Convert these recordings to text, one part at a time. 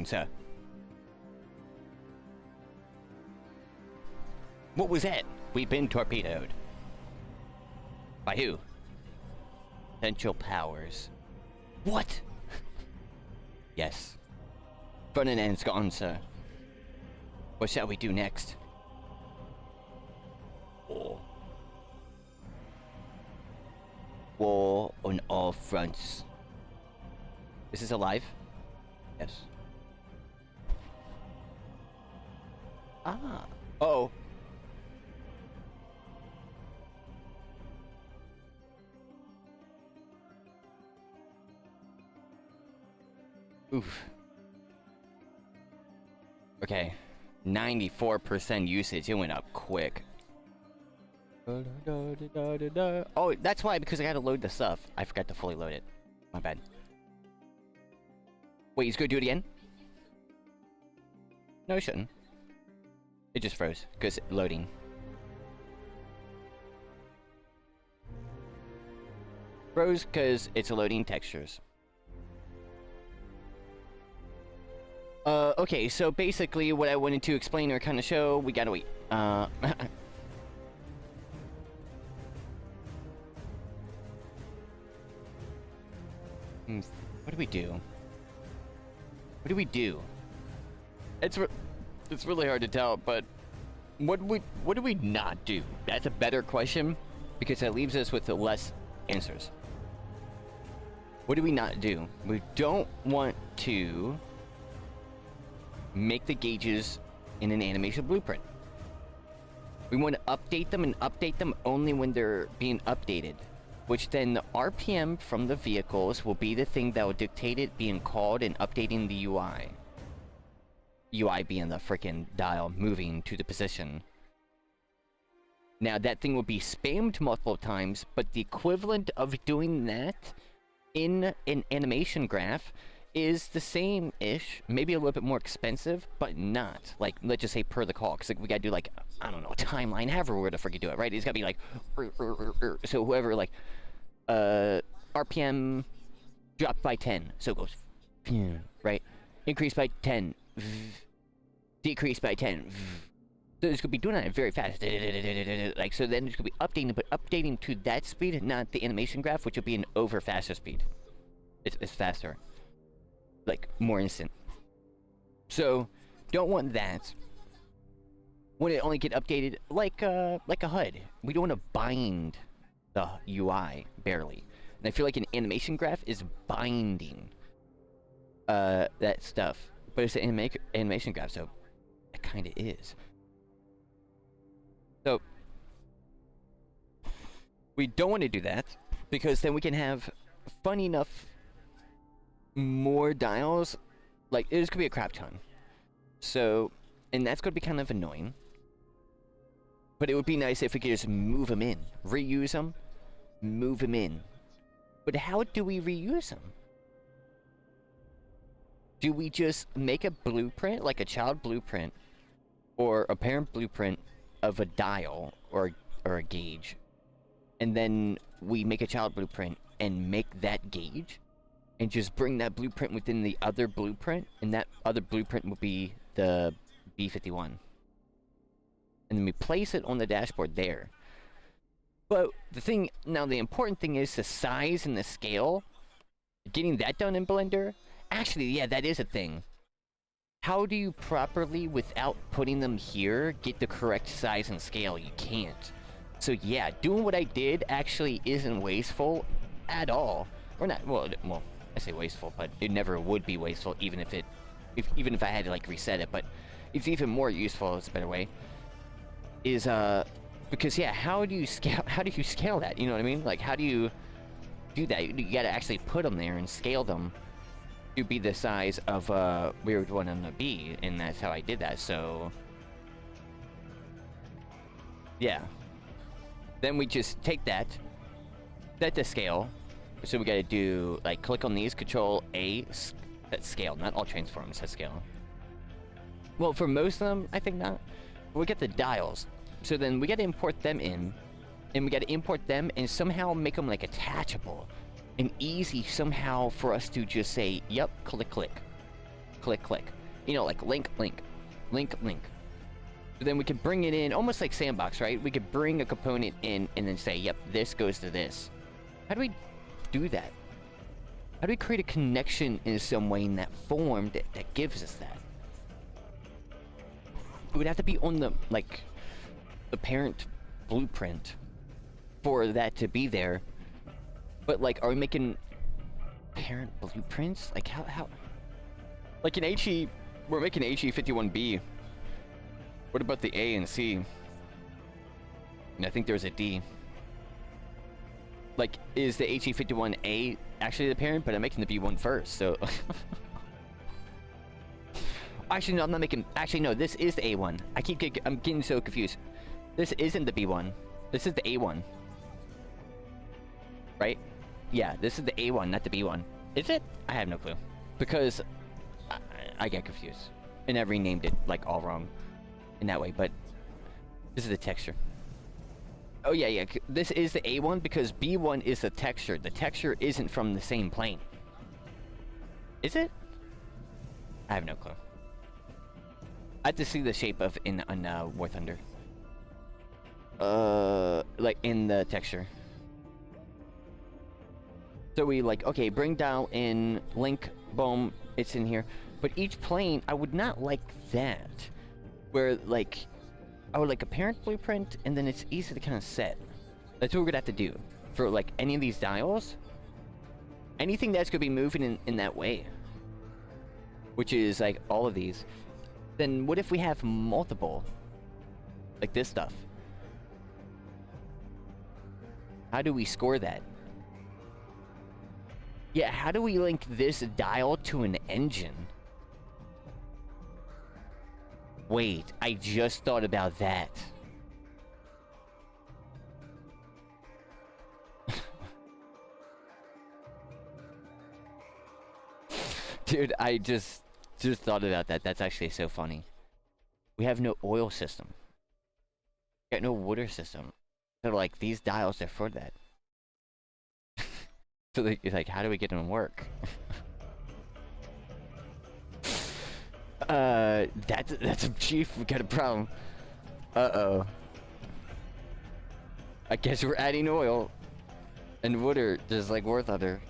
turn, sir. What was that? We've been torpedoed. By who? Central Powers. What? Yes. Front and end's gone, sir. What shall we do next? War. War on all fronts. Is this alive? Yes. Ah. Uh-oh. Oof. Okay. 94% usage. It went up quick. Oh, that's why, because I gotta load the stuff. I forgot to fully load it. My bad. Wait, he's gonna do it again? No, it shouldn't. It just froze, because loading. Froze, because it's loading textures. Okay, so basically what I wanted to explain or kind of show, we gotta wait. What do we do? What do we do? It's really hard to tell, but what do we not do? That's a better question, because that leaves us with less answers. What do we not do? We don't want to make the gauges in an animation blueprint. We want to update them and update them only when they're being updated, which then the RPM from the vehicles will be the thing that will dictate it being called and updating the UI. UI being the freaking dial moving to the position. Now that thing will be spammed multiple times, but the equivalent of doing that in an animation graph is the same-ish, maybe a little bit more expensive, but not. Like, let's just say per the call, because like, we gotta do like, I don't know, a timeline, however we're to freaking do it, right? It's gotta be like, so whoever, like, RPM dropped by 10, so it goes, right? Increase by 10, decrease by 10. So it's gonna be doing that very fast, like, so then it's gonna be updating, but updating to that speed, not the animation graph, which will be an over faster speed. It's faster. Like, more instant. So, don't want that. Want it only get updated like a HUD. We don't want to bind the UI, barely. And I feel like an animation graph is binding that stuff. But it's an animation graph, so it kind of is. So, we don't want to do that, because then we can have fun enough more dials. Like, it's gonna be a crap ton. So, and that's gonna be kind of annoying. But it would be nice if we could just move them in. Reuse them. Move them in. But how do we reuse them? Do we just make a blueprint, like a child blueprint, or a parent blueprint of a dial, or a gauge, and then we make a child blueprint and make that gauge? And just bring that blueprint within the other blueprint, and that other blueprint will be the B51. And then we place it on the dashboard there. But the thing, now the important thing is the size and the scale. Getting that done in Blender? Actually, yeah, that is a thing. How do you properly, without putting them here, get the correct size and scale? You can't. So yeah, doing what I did actually isn't wasteful at all. Or not, well, I say wasteful, but it never would be wasteful, even if I had to like reset it. But it's even more useful, is a better way. Is because yeah, how do you scale that? You know what I mean? Like, how do you do that? You gotta actually put them there and scale them to be the size of we would want them to be, and that's how I did that. So yeah, then we just take that, set the scale. So we gotta do, like, click on these, Control A, that's scale, not all transforms, that's scale. Well, for most of them, I think not. We get the dials. So then we gotta import them in, and we gotta import them and somehow make them, like, attachable and easy somehow for us to just say, yep, click, click. click, click. You know, like link, link, link, link. But then we could bring it in, almost like Sandbox, right? We could bring a component in and then say, yep, this goes to this. How do we do that? How do we create a connection in some way in that form that gives us that? It would have to be on the, like, the parent blueprint for that to be there. But, like, are we making parent blueprints? Like, how? Like, in HE, we're making HE51B. What about the A and C? And I think there's a D. Like, is the HE51A actually the parent? But I'm making the B1 first, so... Actually, no, I'm not making... Actually, no, this is the A1. I'm getting so confused. This isn't the B1. This is the A1. Right? Yeah, this is the A1, not the B1. Is it? I have no clue. Because I get confused. And I renamed it, like, all wrong. In that way, but... This is the texture. Oh, yeah, yeah. This is the A1 because B1 is the texture. The texture isn't from the same plane. Is it? I have no clue. I have to see the shape of on War Thunder. Like in the texture. So we like, okay, bring down in link, boom, it's in here. But each plane, I would not like that. Where like, I would like a parent blueprint and then it's easy to kind of set. That's what we're gonna have to do for like any of these dials. Anything that's gonna be moving in that way. Which is like all of these. Then what if we have multiple? Like this stuff. How do we score that? Yeah, how do we link this dial to an engine? Wait, I just thought about that. Dude, I just thought about that. That's actually so funny. We have no oil system. We got no water system. So like these dials are for that. So like how do we get them to work? That's a chief. We got a problem. Uh-oh. I guess we're adding oil and water just like War Thunder.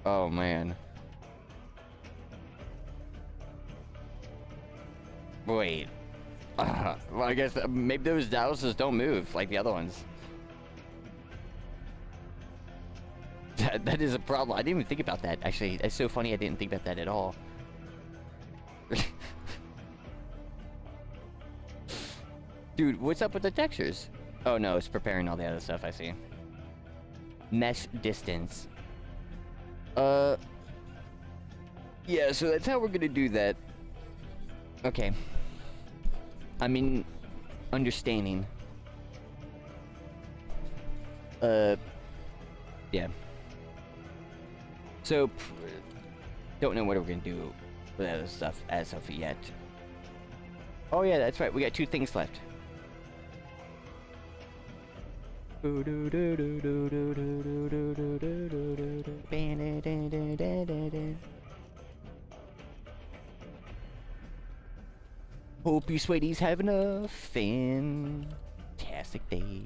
Oh man. Wait. Well, I guess maybe those dials just don't move like the other ones. That is a problem. I didn't even think about that. Actually, it's so funny I didn't think about that at all. Dude, what's up with the textures? Oh no, it's preparing all the other stuff, I see. Mesh distance. Yeah, so that's how we're gonna do that. Okay. I mean, understanding. Yeah. So, don't know what we're gonna do with that other stuff as of yet. Oh yeah, that's right. We got 2 things left. Hope you sweaties having a fantastic day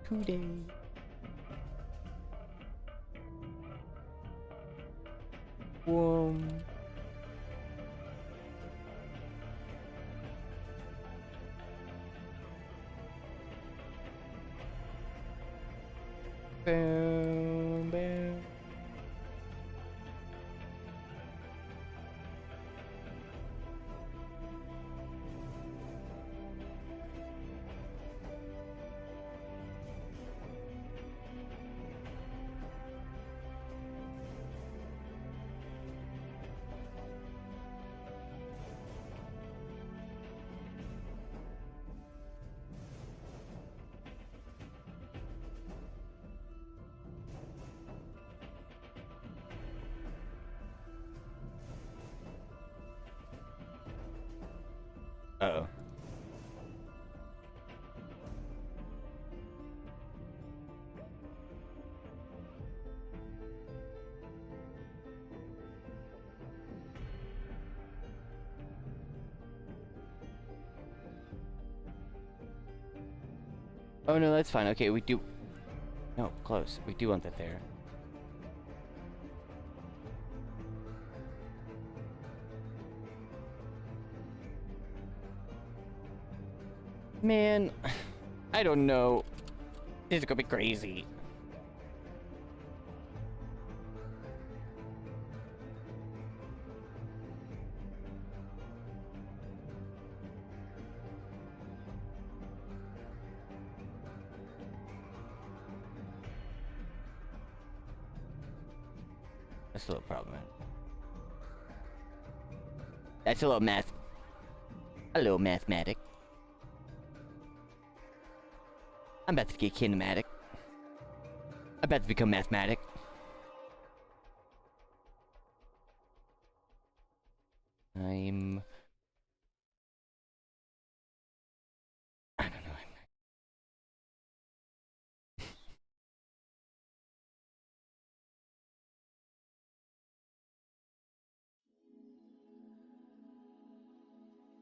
today. Whoa. Bam, bam. Uh-oh. Oh no, that's fine. Okay, we do... No, close. We do want that there. Man, I don't know. This is gonna be crazy. That's a little problematic. That's a little math. A little mathematic. I'm about to get kinematic. I'm about to become mathematic. I don't know.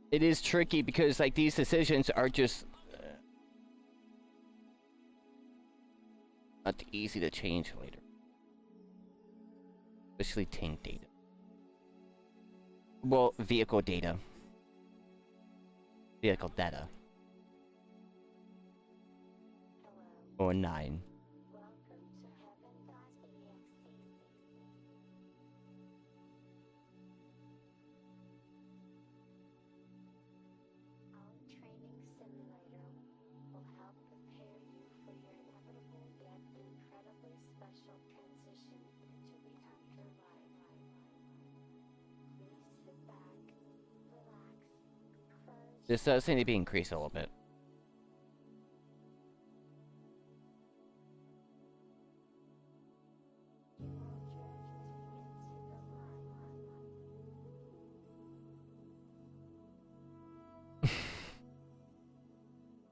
It is tricky because, like, these decisions are just not easy to change later. Especially tank data. Well, vehicle data. Vehicle data. Or 9. This does need to be increased a little bit.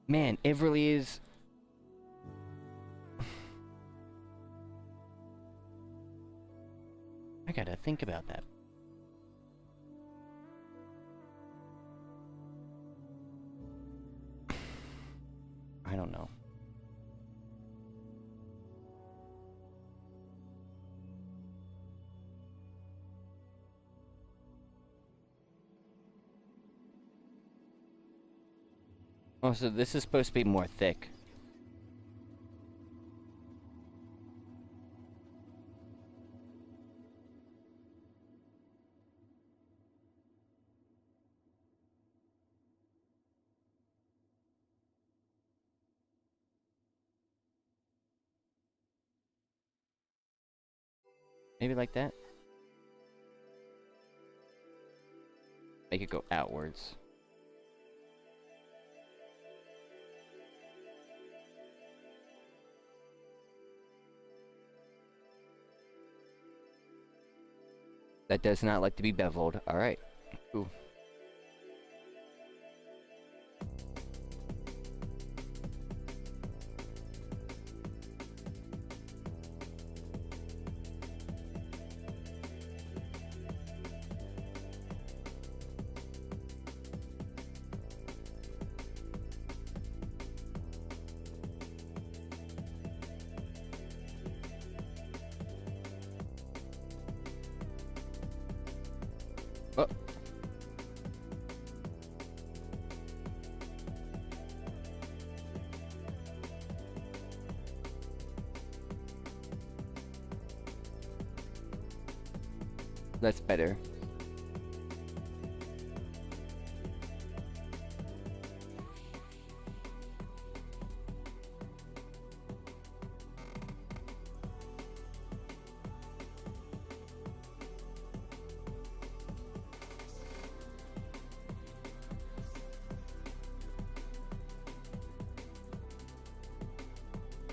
Man, it really is. I gotta think about that. I don't know. Oh, so this is supposed to be more thick. Maybe like that? Make it go outwards. That does not like to be beveled. Alright. Ooh. Oh. That's better.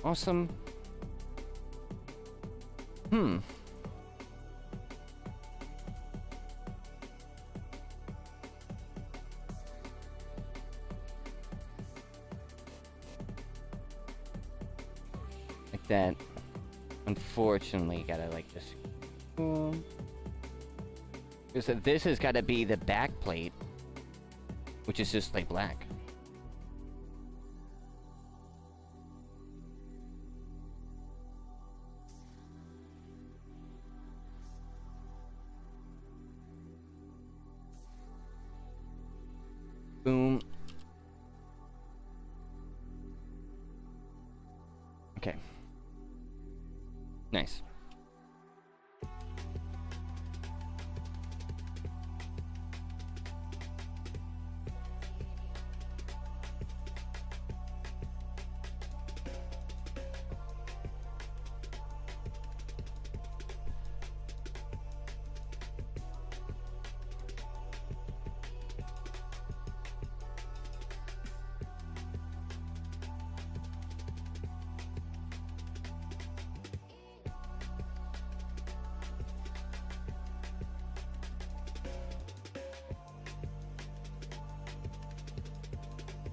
Awesome. Like that. Unfortunately, gotta like this. So this has gotta be the back plate, which is just like black. Boom. Okay. Nice.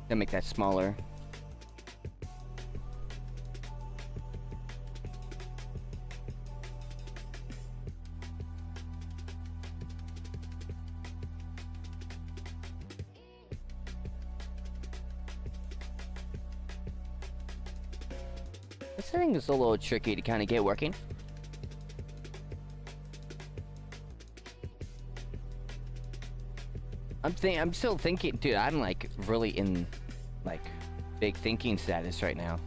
Gonna make that smaller. This thing is a little tricky to kind of get working. I'm still thinking, dude. I'm like really in like big thinking status right now.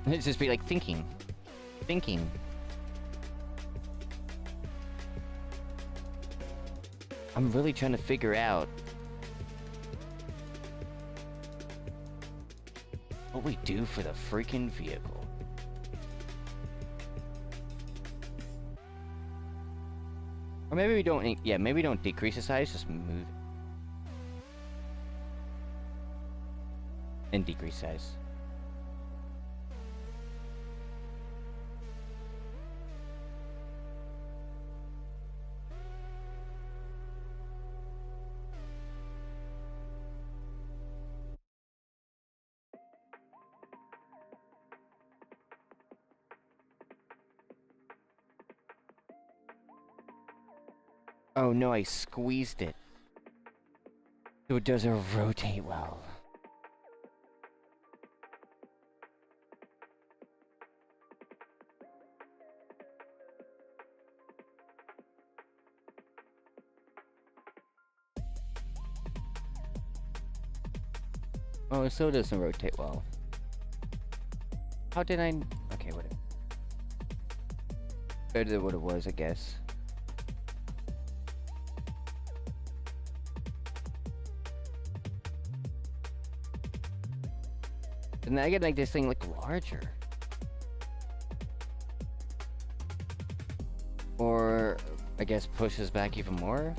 It's just be like thinking. I'm really trying to figure out what we do for the freaking vehicle. Or maybe we don't, yeah, maybe we don't decrease the size, just move it. And decrease size. Oh no, I squeezed it. So it doesn't rotate well. Oh, it still doesn't rotate well. How did I... Okay, whatever. Better than what it was, I guess. And then I gotta make this thing look larger. Or, I guess, pushes back even more.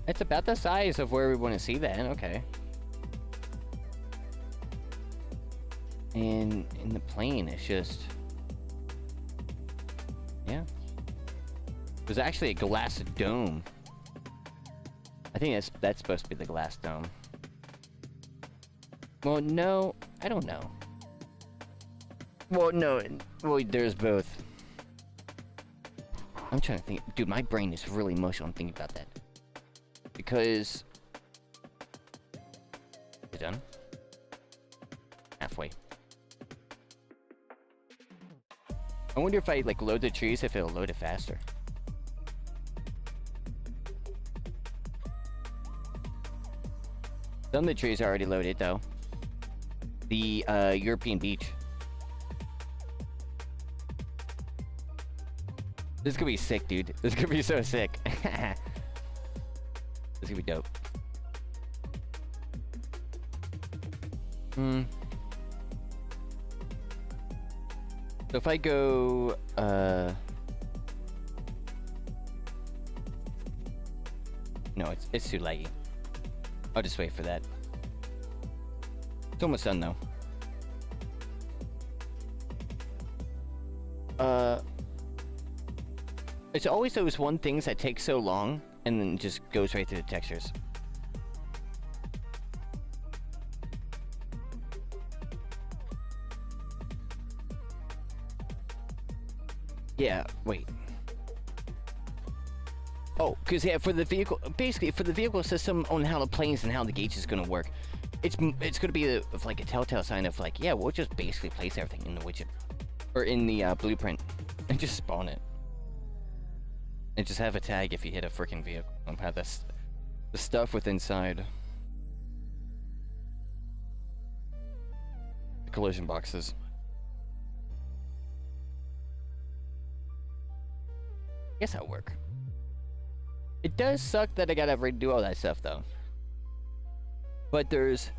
It's about the size of where we want to see that, okay. And in the plane, it's just... Yeah. There's actually a glass dome. I think that's supposed to be the glass dome. Well, no, I don't know. Well, no, well, there's both. I'm trying to think. Dude, my brain is really mush on thinking about that. Because... You done? Halfway. I wonder if I, like, load the trees, if it'll load it faster. Some of the trees are already loaded, though. The, European beach. This is gonna be sick, dude. This is gonna be so sick. This is gonna be dope. So if I go, no, it's too laggy. I'll just wait for that. It's almost done, though. It's always those one things that take so long, and then just goes right through the textures. Yeah, wait. Oh, because yeah, for the vehicle, basically for the vehicle system on how the planes and how the gauge is going to work, it's going to be like a telltale sign of like, yeah, we'll just basically place everything in the widget. or in the blueprint, and just spawn it. And just have a tag if you hit a freaking vehicle. And have this the stuff with inside the collision boxes. I guess that'll work. It does suck that I gotta redo all that stuff though. But there's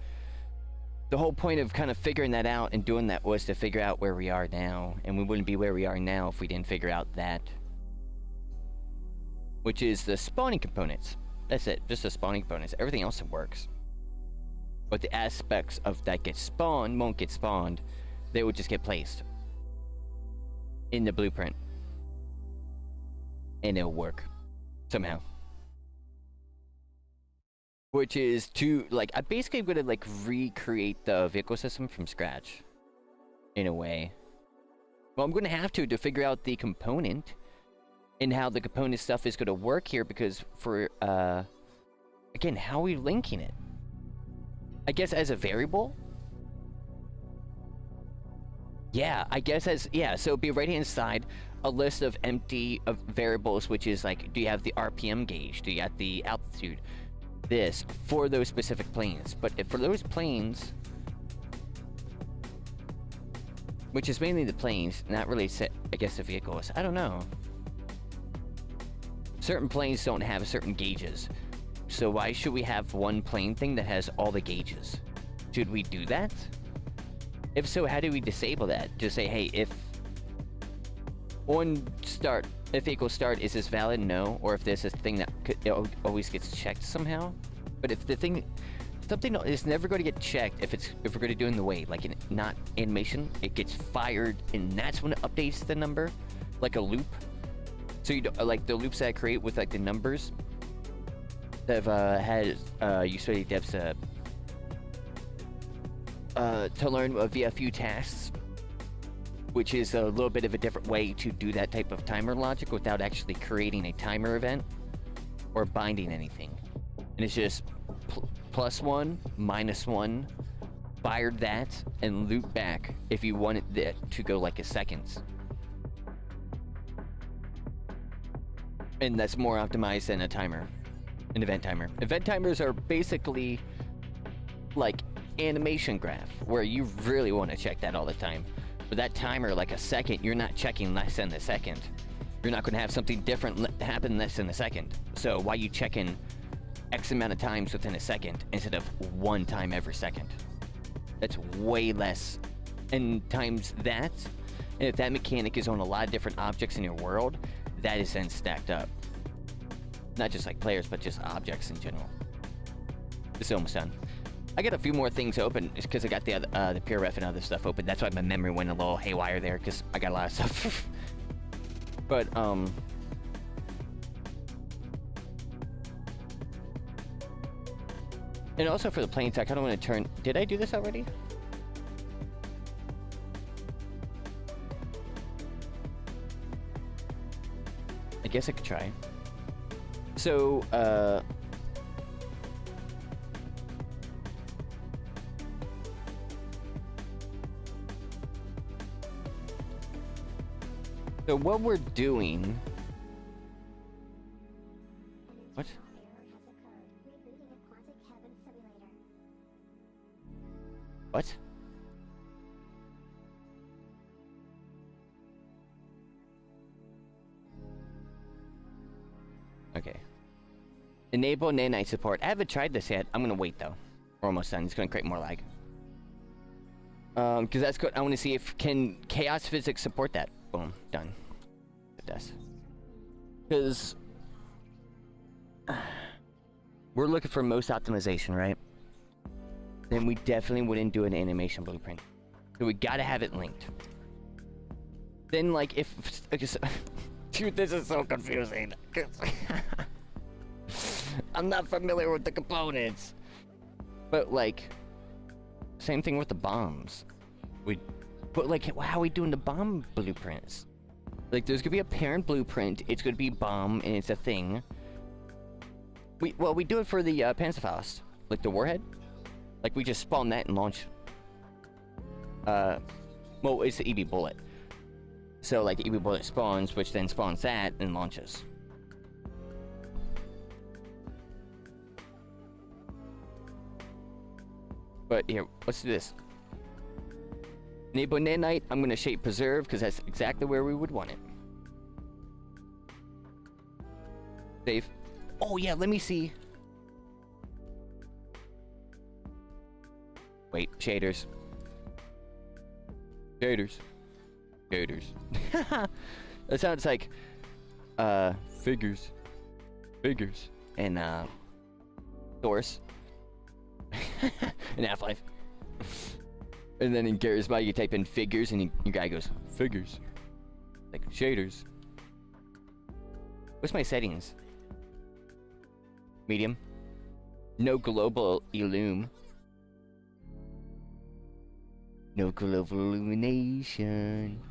the whole point of kind of figuring that out and doing that was to figure out where we are now, and we wouldn't be where we are now if we didn't figure out that. Which is the spawning components. That's it, just the spawning components. Everything else works. But the aspects of that get spawned won't get spawned. They would just get placed in the blueprint. And it'll work. Somehow. Which is to, like, I'm basically gonna, like, recreate the vehicle system from scratch. In a way. Well, I'm gonna have to figure out the component. And how the component stuff is gonna work here, because for, again, how are we linking it? I guess as a variable? Yeah, I guess as, yeah, so it'd be right hand side, a list of empty variables, which is like, do you have the RPM gauge? Do you have the altitude? This, for those specific planes. But if for those planes, which is mainly the planes, not really set, I guess, the vehicles. I don't know. Certain planes don't have certain gauges. So why should we have one plane thing that has all the gauges? Should we do that? If so, how do we disable that? Just say, hey, if on start, if equals start, is this valid? No. Or if there's a thing that it always gets checked somehow. But if the thing, something is never going to get checked if we're going to do it in the way, like in not animation, it gets fired and that's when it updates the number, like a loop. So you don't, like the loops that I create with like the numbers that have had usually devs to learn via a few tasks, which is a little bit of a different way to do that type of timer logic without actually creating a timer event or binding anything. And it's just +1, -1, fired that, and loop back if you want it to go like a seconds. And that's more optimized than a timer, an event timer. Event timers are basically like animation graph, where you really want to check that all the time. But that timer, like a second, you're not checking less than a second. You're not going to have something different happen less than a second. So why you checking X amount of times within a second instead of one time every second? That's way less. And times that, and if that mechanic is on a lot of different objects in your world, that is then stacked up. Not just like players, but just objects in general. It's almost done. I got a few more things open just because I got the peer ref and other stuff open. That's why my memory went a little haywire there, because I got a lot of stuff. But and also for the planes, I kind of want to turn. Did I do this already? I guess I could try. So, so what we're doing... What? What? Okay. Enable nanite support. I haven't tried this yet. I'm gonna wait though. We're almost done. It's gonna create more lag. Because that's good. I want to see if can chaos physics support that. Boom, done. It does. Because we're looking for most optimization, right? Then we definitely wouldn't do an animation blueprint. So we gotta have it linked. Then, like, if dude, this is so confusing. I'm not familiar with the components. But, like, same thing with the bombs. But, like, how are we doing the bomb blueprints? Like, there's gonna be a parent blueprint. It's gonna be bomb, and it's a thing. Well, we do it for the PENTHOUSE. Like, the warhead. Like, we just spawn that and launch. Well, it's the EB bullet. So like EB bullet spawns, which then spawns that and launches. But here, let's do this. Enable nanite, I'm gonna shape preserve because that's exactly where we would want it. Save. Oh yeah, let me see. Wait, shaders. Shaders. Shaders. That sounds like figures. Figures. And source. In Half-Life. And then in Garry's Mod you type in figures and your guy goes, figures. Like shaders. What's my settings? Medium. No global illum. No global illumination.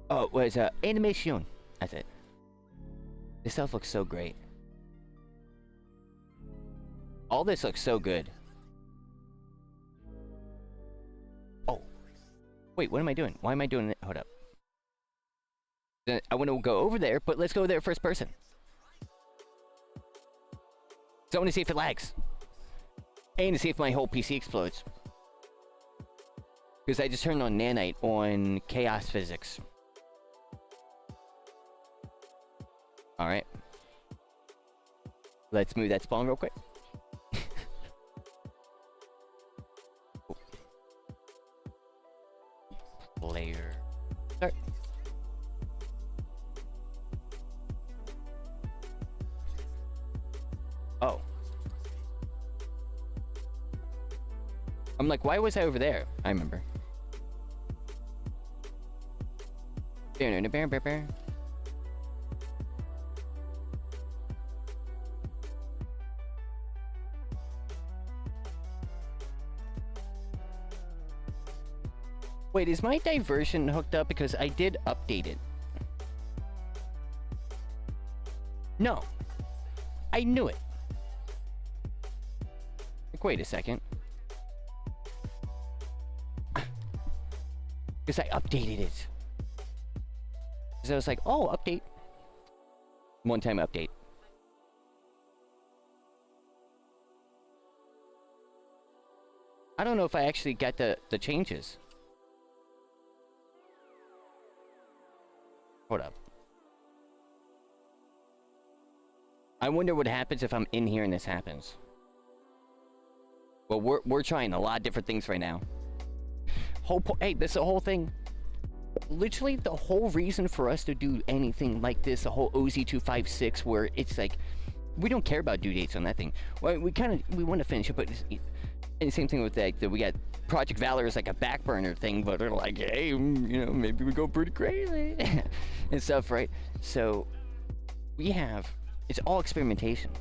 Oh, what is animation? That's it. This stuff looks so great. All this looks so good. Oh. Wait, what am I doing? Why am I doing it? Hold up. I want to go over there, but let's go there first person. So I want to see if it lags. And to see if my whole PC explodes. Because I just turned on nanite on chaos physics. Alright. Let's move that spawn real quick. Player. Start. Oh. I'm like, why was I over there? I remember. Wait, is my diversion hooked up? Because I did update it. No. I knew it. Like, wait a second. Because I updated it. Because I was like, oh, update. One-time update. I don't know if I actually got the changes. Hold up. I wonder what happens if I'm in here and this happens. Well, we're trying a lot of different things right now. Hey, this is the whole thing. Literally, the whole reason for us to do anything like this, the whole OZ256, where it's like, we don't care about due dates on that thing. Well, we want to finish it, but and the same thing with that we got Project Valor is like a back burner thing, but they're like, hey, you know, maybe we go pretty crazy and stuff, right? So we have, it's all experimentation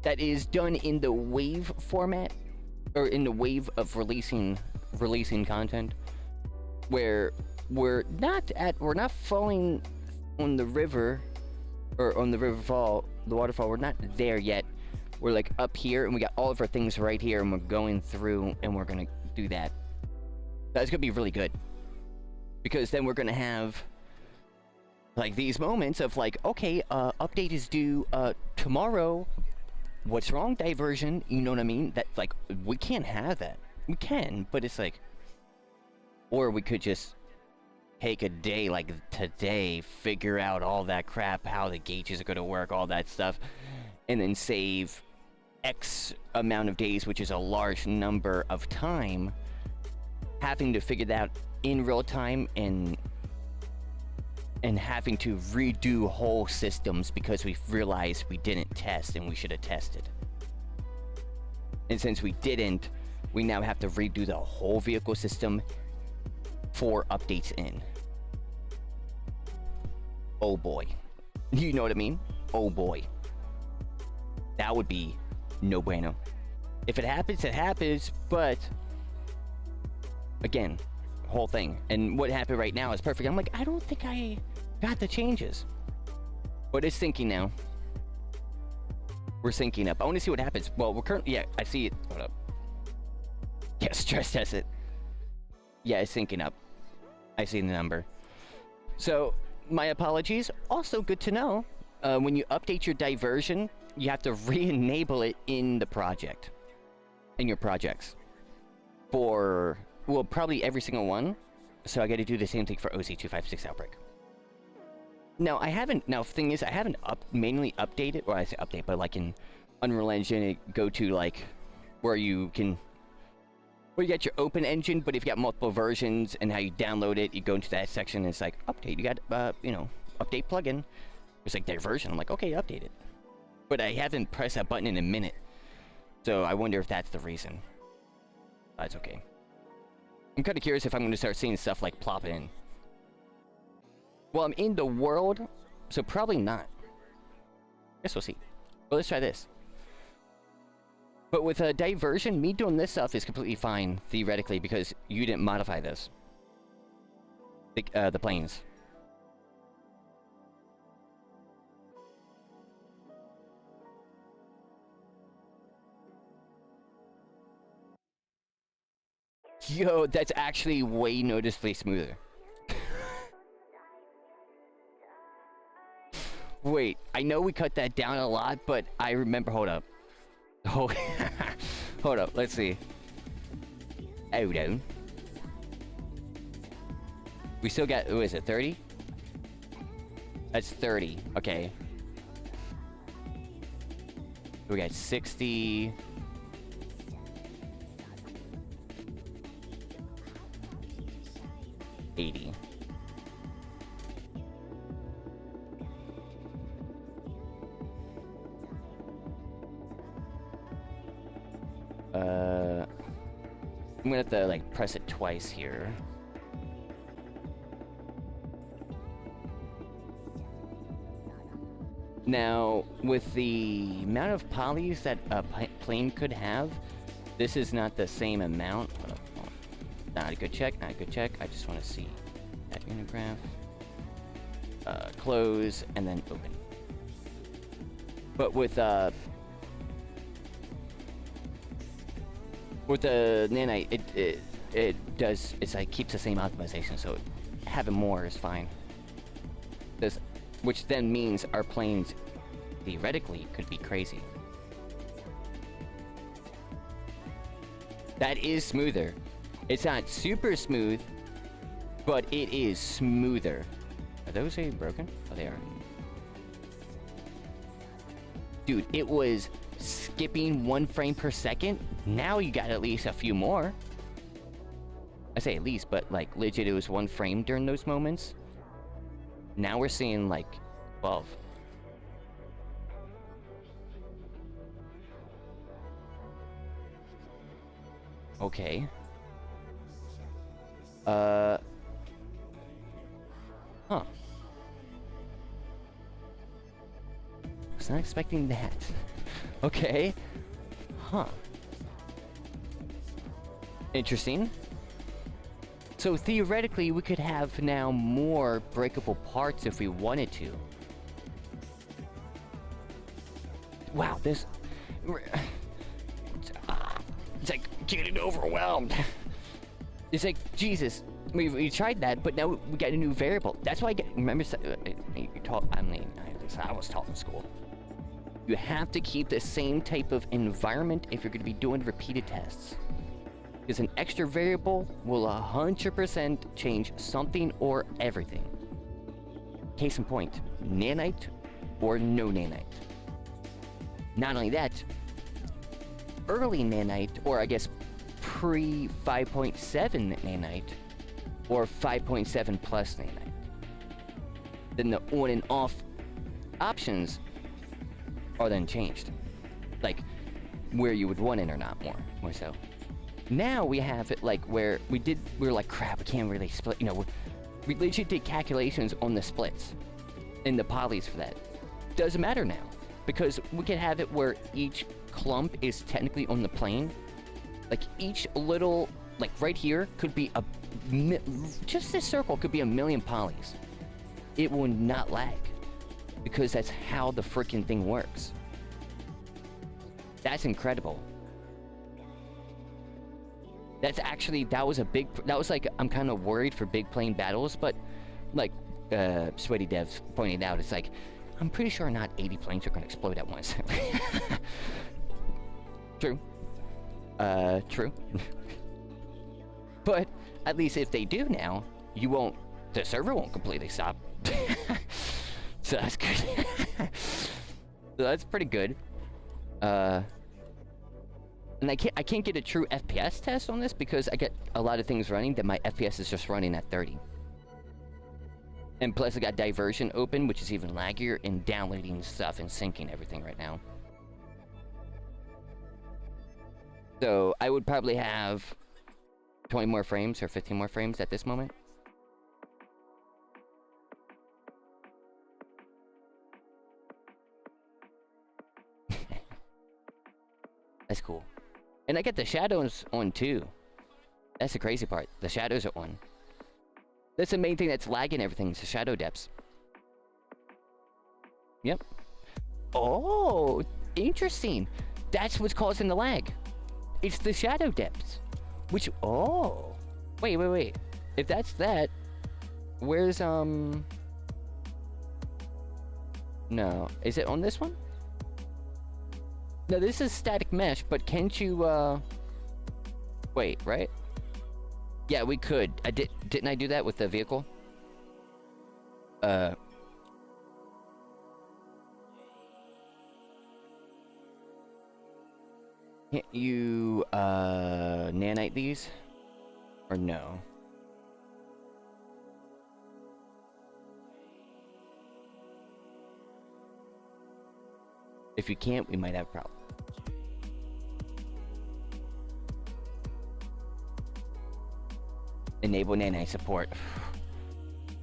that is done in the wave format, or in the wave of releasing content, where we're not falling on the river, or on the the waterfall. We're not there yet. We're like up here, and we got all of our things right here, and we're going through, and we're gonna do that. That's gonna be really good, because then we're gonna have like these moments of like, okay, update is due tomorrow. What's wrong, diversion? You know what I mean? That, like, we can't have that. We can, but it's like, or we could just take a day like today, figure out all that crap, how the gauges are going to work, all that stuff, and then save X amount of days, which is a large number of time, having to figure that out in real time, and having to redo whole systems because we realized we didn't test and we should have tested. And since we didn't, we now have to redo the whole vehicle system for updates in. Oh boy. You know what I mean? Oh boy. That would be no bueno. If it happens, it happens, but again, whole thing. And what happened right now is perfect. I'm like, I don't think I got the changes. But it's syncing now. We're syncing up. I want to see what happens. Well, we're currently, yeah, I see it. Hold up. Yeah, stress test it. Yeah, it's syncing up. I see the number. So, my apologies. Also good to know, when you update your diversion, you have to re-enable it in the project. In your projects. For, well, probably every single one. So I gotta do the same thing for OC256 Outbreak. Now, the thing is, I haven't manually updated, or I say update, but like in Unreal Engine, go to like, where you get your open engine, but if you got multiple versions and how you download it, you go into that section and it's like, update, you got, update plugin. It's like diversion. I'm like, okay, update it. But I haven't pressed that button in a minute. So I wonder if that's the reason. That's okay. I'm kind of curious if I'm going to start seeing stuff like plop in. Well, I'm in the world, so probably not. Guess we'll see. Well, let's try this. But with a diversion, me doing this stuff is completely fine, theoretically, because you didn't modify this. The planes. Yo, that's actually way noticeably smoother. Wait, I know we cut that down a lot, but I remember, hold up. Oh, hold up, let's see. Hold on. We still got, who is it, 30? That's 30, okay. We got 60... 80. I'm gonna have to like press it twice here. Now, with the amount of polys that a plane could have, this is not the same amount. Hold up, hold on. Not a good check, not a good check. I just want to see that unograph. Close, and then open. But with the nanite, it does, it's like keeps the same optimization, so having more is fine. Which then means our planes theoretically could be crazy. That is smoother. It's not super smooth, but it is smoother. Are those even broken? Oh, they are. Dude, it was skipping 1 frame per second. Now you got at least a few more. I say at least, but like legit, it was 1 frame during those moments. Now we're seeing like 12. Okay. Huh. Was not expecting that. Okay. Huh. Interesting. So theoretically, we could have now more breakable parts if we wanted to. Wow, this... It's like getting overwhelmed. It's like, Jesus, we tried that, but now we got a new variable. That's why I get... Remember, you taught... I was taught in school. You have to keep the same type of environment if you're going to be doing repeated tests. Because an extra variable will 100% change something or everything. Case in point, nanite or no nanite. Not only that, early nanite, or I guess pre 5.7 nanite, or 5.7 plus nanite. Then the on and off options are then changed. Like, where you would want it or not, more so. Now we have it like where we were like, crap, we can't really split, you know, we legit did calculations on the splits and the polys for that. Doesn't matter now, because we can have it where each clump is technically on the plane. Like each little, like right here could be just this circle could be 1,000,000 polys. It will not lag, because that's how the freaking thing works. That's incredible. That's actually, that was like, I'm kind of worried for big plane battles, but like Sweaty Devs pointed out, it's like, I'm pretty sure not 80 planes are going to explode at once. True. True. But at least if they do now, the server won't completely stop. So that's good. So that's pretty good. And I can't get a true FPS test on this because I get a lot of things running that my FPS is just running at 30. And plus I got diversion open, which is even laggier in downloading stuff and syncing everything right now. So I would probably have 20 more frames or 15 more frames at this moment. That's cool. And I get the shadows on too. That's the crazy part. The shadows are on. That's the main thing that's lagging everything. It's the shadow depths. Yep. Oh, interesting. That's what's causing the lag. It's the shadow depths. Which, oh. Wait. If that's that, where's, no. Is it on this one? No, this is static mesh, but can't you, wait, right? Yeah, we could. Didn't I do that with the vehicle? Can't you, nanite these? Or no? If you can't, we might have a problem. Enable nanite support.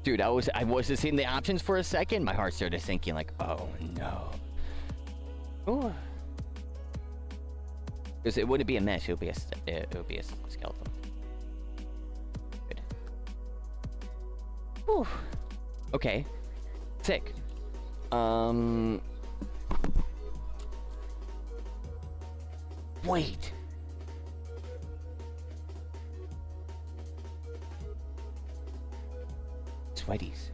Dude, I was just seeing the options for a second. My heart started sinking like, oh no. Ooh. Because it wouldn't be a mesh, it would be a skeleton. Good. Whew. Okay. Sick. Wait. Sweaties.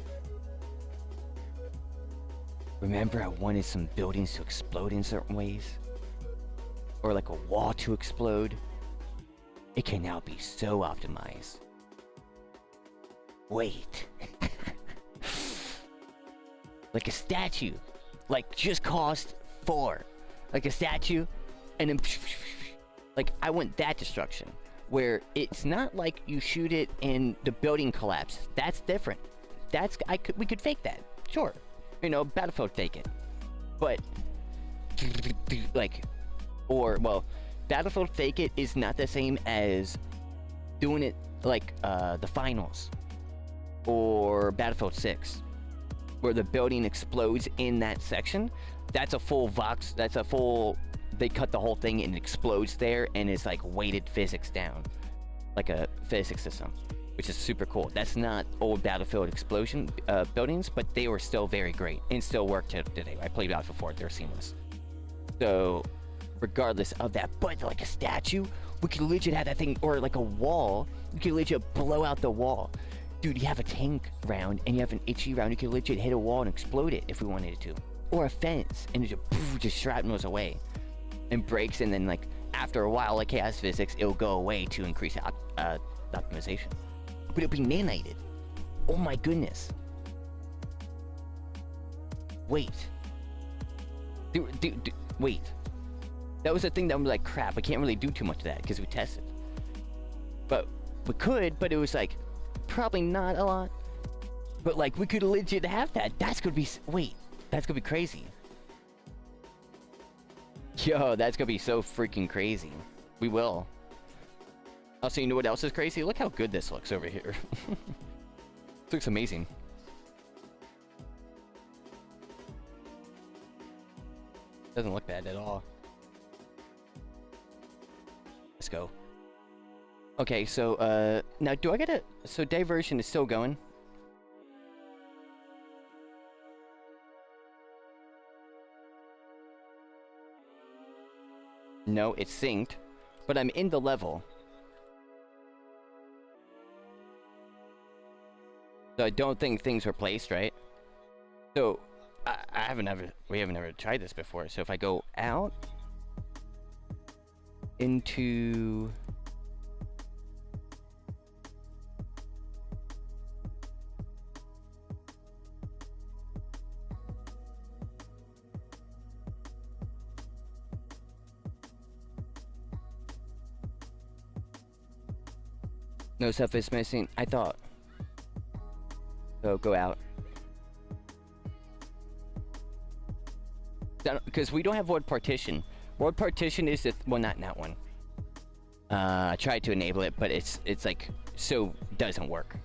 Remember I wanted some buildings to explode in certain ways? Or like a wall to explode? It can now be so optimized. Wait. Like a statue. Like just cost 4. Like a statue, and then like I want that destruction. Where it's not like you shoot it and the building collapses. That's different. We could fake that. Sure. You know, Battlefield fake it. But like, or well, Battlefield fake it is not the same as doing it like the finals or Battlefield 6, where the building explodes in that section. That's a full vox. That's a full. They cut the whole thing and it explodes there, and it's like weighted physics down, like a physics system, which is super cool. That's not old Battlefield explosion buildings, but they were still very great and still work today. I played Battlefield 4; they're seamless. So, regardless of that, but like a statue, we could legit have that thing, or like a wall. We could legit blow out the wall. Dude, you have a tank round and you have an HE round. You could legit hit a wall and explode it if we wanted it to, or a fence, and it just shrapnels away and breaks, and then like after a while, like chaos physics, it'll go away to increase optimization. But it'll be nanited. Oh my goodness. Wait. Wait. That was a thing that I'm like, crap, I can't really do too much of that because we tested. But we could, but it was like probably not a lot. But like we could legit have that. That's gonna be, wait, that's gonna be crazy. Yo, that's gonna be so freaking crazy. We will. Also, you know what else is crazy? Look how good this looks over here. This looks amazing. Doesn't look bad at all. Let's go. Okay, so, now do I get so diversion is still going? No, it's synced, but I'm in the level. So I don't think things were placed right. So we haven't ever tried this before. So if I go out into no stuff is missing. I thought. So go out. Because we don't have world partition. World partition is the well, not that one. I tried to enable it, but it's like so doesn't work.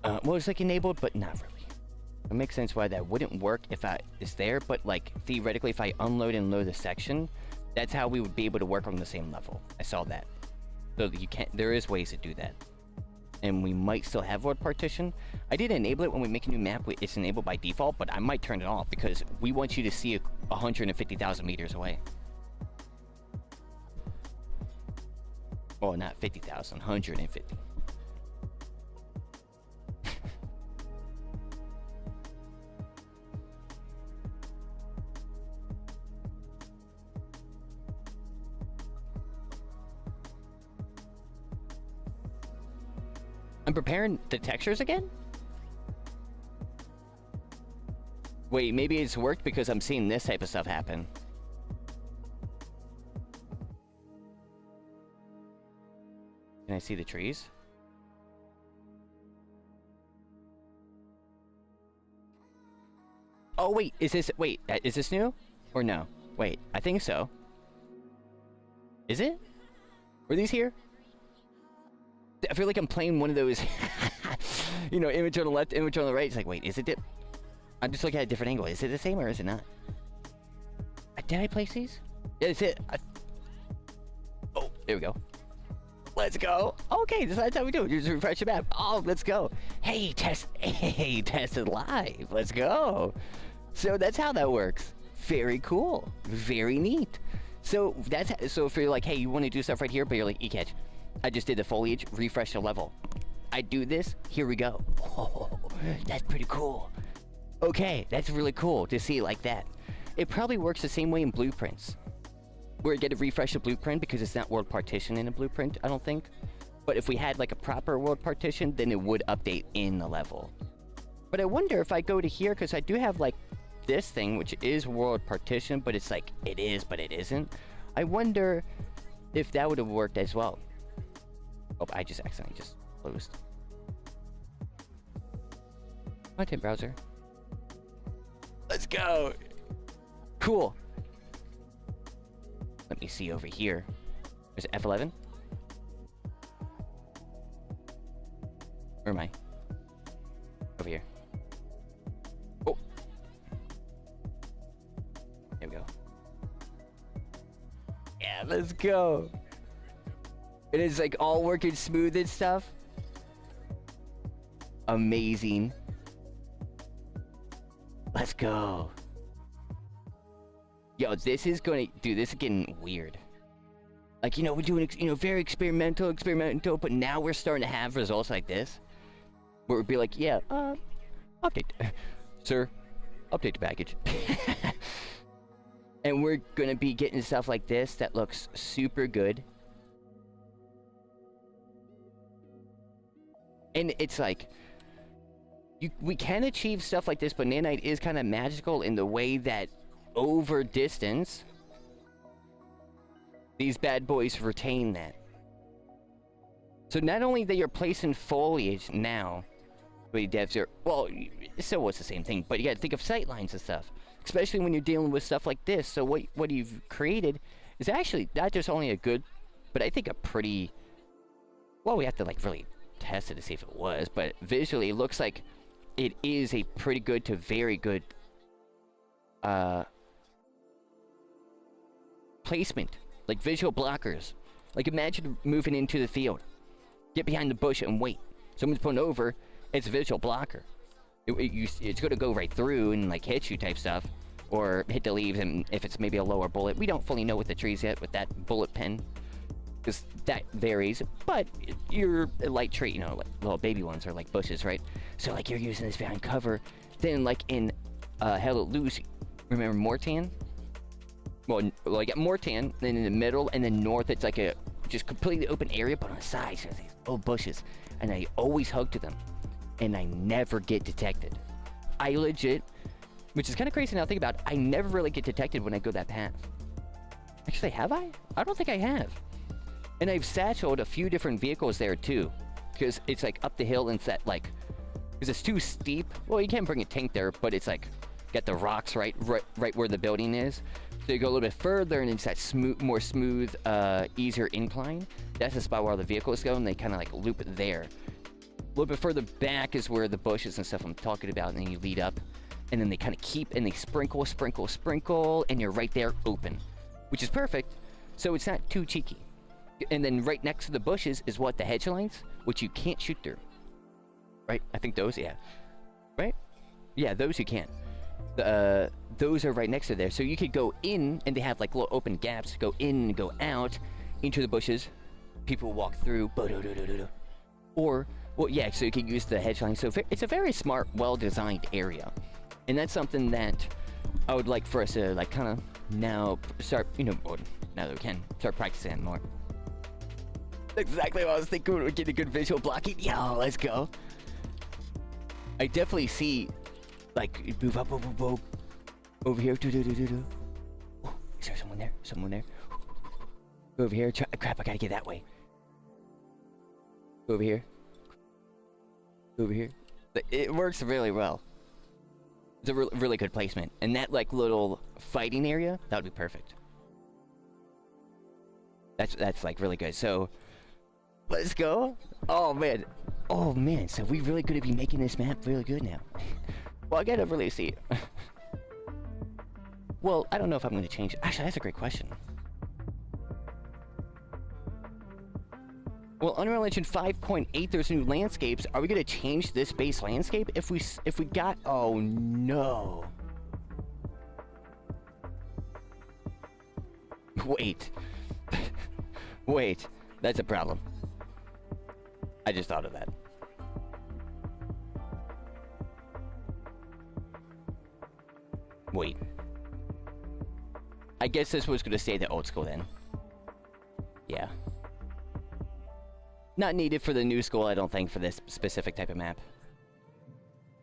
Well, it's like enabled, but not really. It makes sense why that wouldn't work if it's there, but like theoretically, if I unload and load a section, that's how we would be able to work on the same level. I saw that. So you can't. There is ways to do that, and we might still have world partition. I did enable it when we make a new map. It's enabled by default, but I might turn it off because we want you to see 150,000 meters away. Well, not 50,000, 150. I'm preparing the textures again? Wait, maybe it's worked because I'm seeing this type of stuff happen. Can I see the trees? Oh, wait, is this new? Or no? Wait, I think so. Is it? Were these here? I feel like I'm playing one of those, you know, image on the left, image on the right. It's like, wait, is it? I'm just looking at a different angle. Is it the same or is it not? Did I place these? Yeah, it's it. Oh, there we go. Let's go. Okay, that's how we do it. You just refresh the map. Oh, let's go. Hey, test it live. Let's go. So that's how that works. Very cool. Very neat. So so if you're like, hey, you want to do stuff right here, but you're like, iamekaj, I just did the foliage, refresh the level. I do this, here we go. Oh, that's pretty cool. Okay, that's really cool to see like that. It probably works the same way in blueprints. Where you get to refresh the blueprint because it's not world partition in a blueprint, I don't think. But if we had like a proper world partition, then it would update in the level. But I wonder if I go to here, because I do have like this thing, which is world partition, but it's like, it is, but it isn't. I wonder if that would have worked as well. Oh, I just accidentally just closed. Content browser. Let's go. Cool. Let me see over here. Is it F11? Where am I? Over here. Oh. There we go. Yeah, let's go. It is like all working smooth and stuff. Amazing. Let's go. Yo, this is gonna, dude, this is getting weird. Like, you know, we're doing, you know, very experimental, but now we're starting to have results like this. Where we'd be like, yeah, update. Sir, update the package. And we're gonna be getting stuff like this that looks super good. And it's like, we can achieve stuff like this, but nanite is kind of magical in the way that over distance, these bad boys retain that. So not only that you're placing foliage now, but devs are, well, so what's the same thing, but you gotta think of sight lines and stuff, especially when you're dealing with stuff like this. So what you've created is actually not just only a good, but I think a pretty, well, we have to like really test it to see if it was, but visually it looks like it is a pretty good to very good placement, like visual blockers. Like imagine moving into the field, get behind the bush and wait. Someone's pulling over, it's a visual blocker. It's gonna go right through and like hit you type stuff, or hit the leaves, and if it's maybe a lower bullet, we don't fully know with the trees yet with that bullet pen. because that varies, but you're a light tree, you know, like little baby ones are like bushes, right? So like you're using this behind cover. Then like in Hello Loose, remember Mortan? Well, like at Mortan, then in the middle and then north, it's like a just completely open area, but on the sides there's these little bushes, and I always hug to them, and I never get detected. I legit, which is kind of crazy now to think about, I never really get detected when I go that path. Actually, have I? I don't think I have. And I've satcheled a few different vehicles there too, because it's like up the hill and set like, because it's too steep. Well, you can't bring a tank there, but it's like got the rocks right where the building is. So you go a little bit further, and it's that more smooth, easier incline. That's the spot where all the vehicles go, and they kind of like loop there. A little bit further back is where the bushes and stuff I'm talking about, and then you lead up, and then they kind of keep, and they sprinkle, sprinkle, sprinkle, and you're right there open, which is perfect. So it's not too cheeky. And then right next to the bushes is what? The hedge lines, which you can't shoot through. Right? I think those, yeah. Right? Yeah, those you can't. Those are right next to there, so you could go in, and they have like little open gaps, go in and go out into the bushes. People walk through, or, well, yeah, so you can use the hedge line. So it's a very smart, well-designed area, and that's something that I would like for us to like kind of now start, you know, or now that we can start practicing more. That's exactly what I was thinking. We're getting a good visual blocking. Yo, let's go. I definitely see. Like, move up, over here. Oh, is there someone there? Someone there? Go over here. Crap, I gotta get that way. Go over here. Go over here. It works really well. It's a really good placement. And that, like, little fighting area, that would be perfect. That's like, really good. So, let's go. Oh, man. Oh, man. So, we really gonna be making this map really good now. Well, I gotta really see. Well, I don't know if I'm gonna change it. Actually, that's a great question. Well, Unreal Engine 5.8, there's new landscapes. Are we gonna change this base landscape? If we got, oh no. Wait. Wait, that's a problem. I just thought of that. Wait. I guess this was gonna stay the old school then. Yeah. Not needed for the new school, I don't think, for this specific type of map.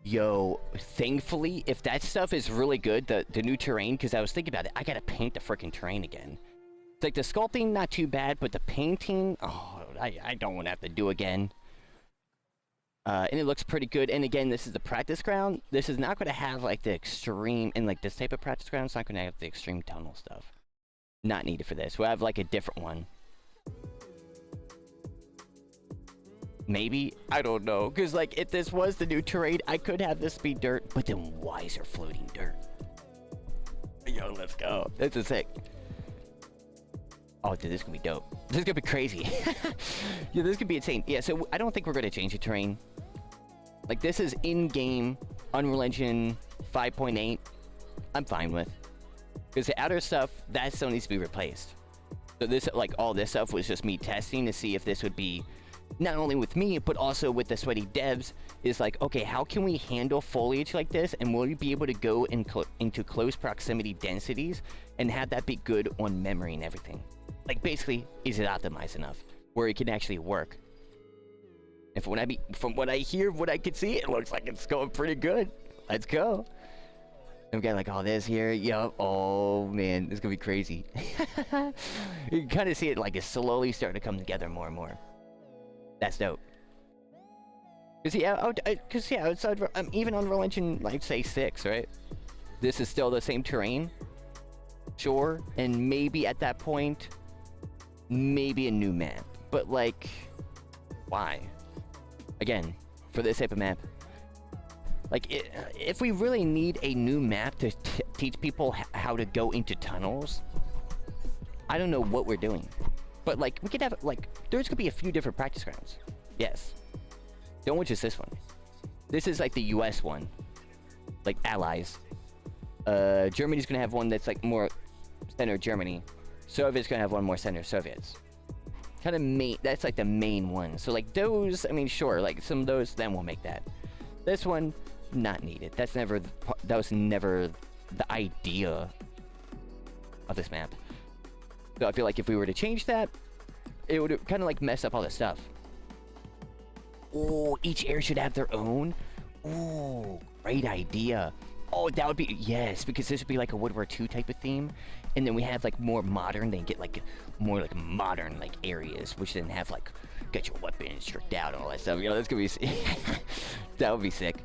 Yo, thankfully, if that stuff is really good, the new terrain, because I was thinking about it, I gotta paint the freaking terrain again. It's like the sculpting, not too bad, but the painting, oh, I don't want to have to do again. And it looks pretty good. And again, this is the practice ground. This is not going to have like the extreme, and like this type of practice ground, it's not going to have the extreme tunnel stuff. Not needed for this. We'll have like a different one. Maybe? I don't know. Because like if this was the new terrain, I could have this be dirt, but then why is there floating dirt? Yo, let's go. This is sick. Oh, dude, this is gonna be dope. This is gonna be crazy. Yeah, this could be insane. Yeah, so I don't think we're gonna change the terrain. Like, this is in-game Unreal Engine 5.8. I'm fine with. Because the outer stuff, that still needs to be replaced. So this, like, all this stuff was just me testing to see if this would be, not only with me, but also with the sweaty devs, is like, okay, how can we handle foliage like this? And will we be able to go into close proximity densities and have that be good on memory and everything? Like, basically, is it optimized enough where it can actually work? And from what I hear, what I can see, it looks like it's going pretty good. Let's go. And we got like all this here. Yup. Oh man, this is gonna be crazy. You can kind of see it like it's slowly starting to come together more and more. That's dope. Cause yeah, outside, even on Unreal Engine, like say 6, right? This is still the same terrain. Sure, and maybe at that point, maybe a new map. But like, why? Again, for this type of map, like, if we really need a new map to teach people how to go into tunnels, I don't know what we're doing. But like, we could have, like, there's gonna be a few different practice grounds. Yes. Don't want just this one. This is like the US one. Like, allies. Germany's gonna have one that's like more center Germany. Soviet's gonna have one more center Soviets. kind of main. That's like the main one. So like those, I mean, sure, like some of those, then we'll make that. This one, not needed. That's never. That was never the idea of this map. So I feel like if we were to change that, it would kind of like mess up all this stuff. Oh, each area should have their own. Oh, great idea. Oh, that would be, yes, because this would be like a World War II type of theme. And then we have like more modern, then get like more like modern like areas, which then have like, get your weapons tricked out and all that stuff. You know, that's gonna be, that would be sick.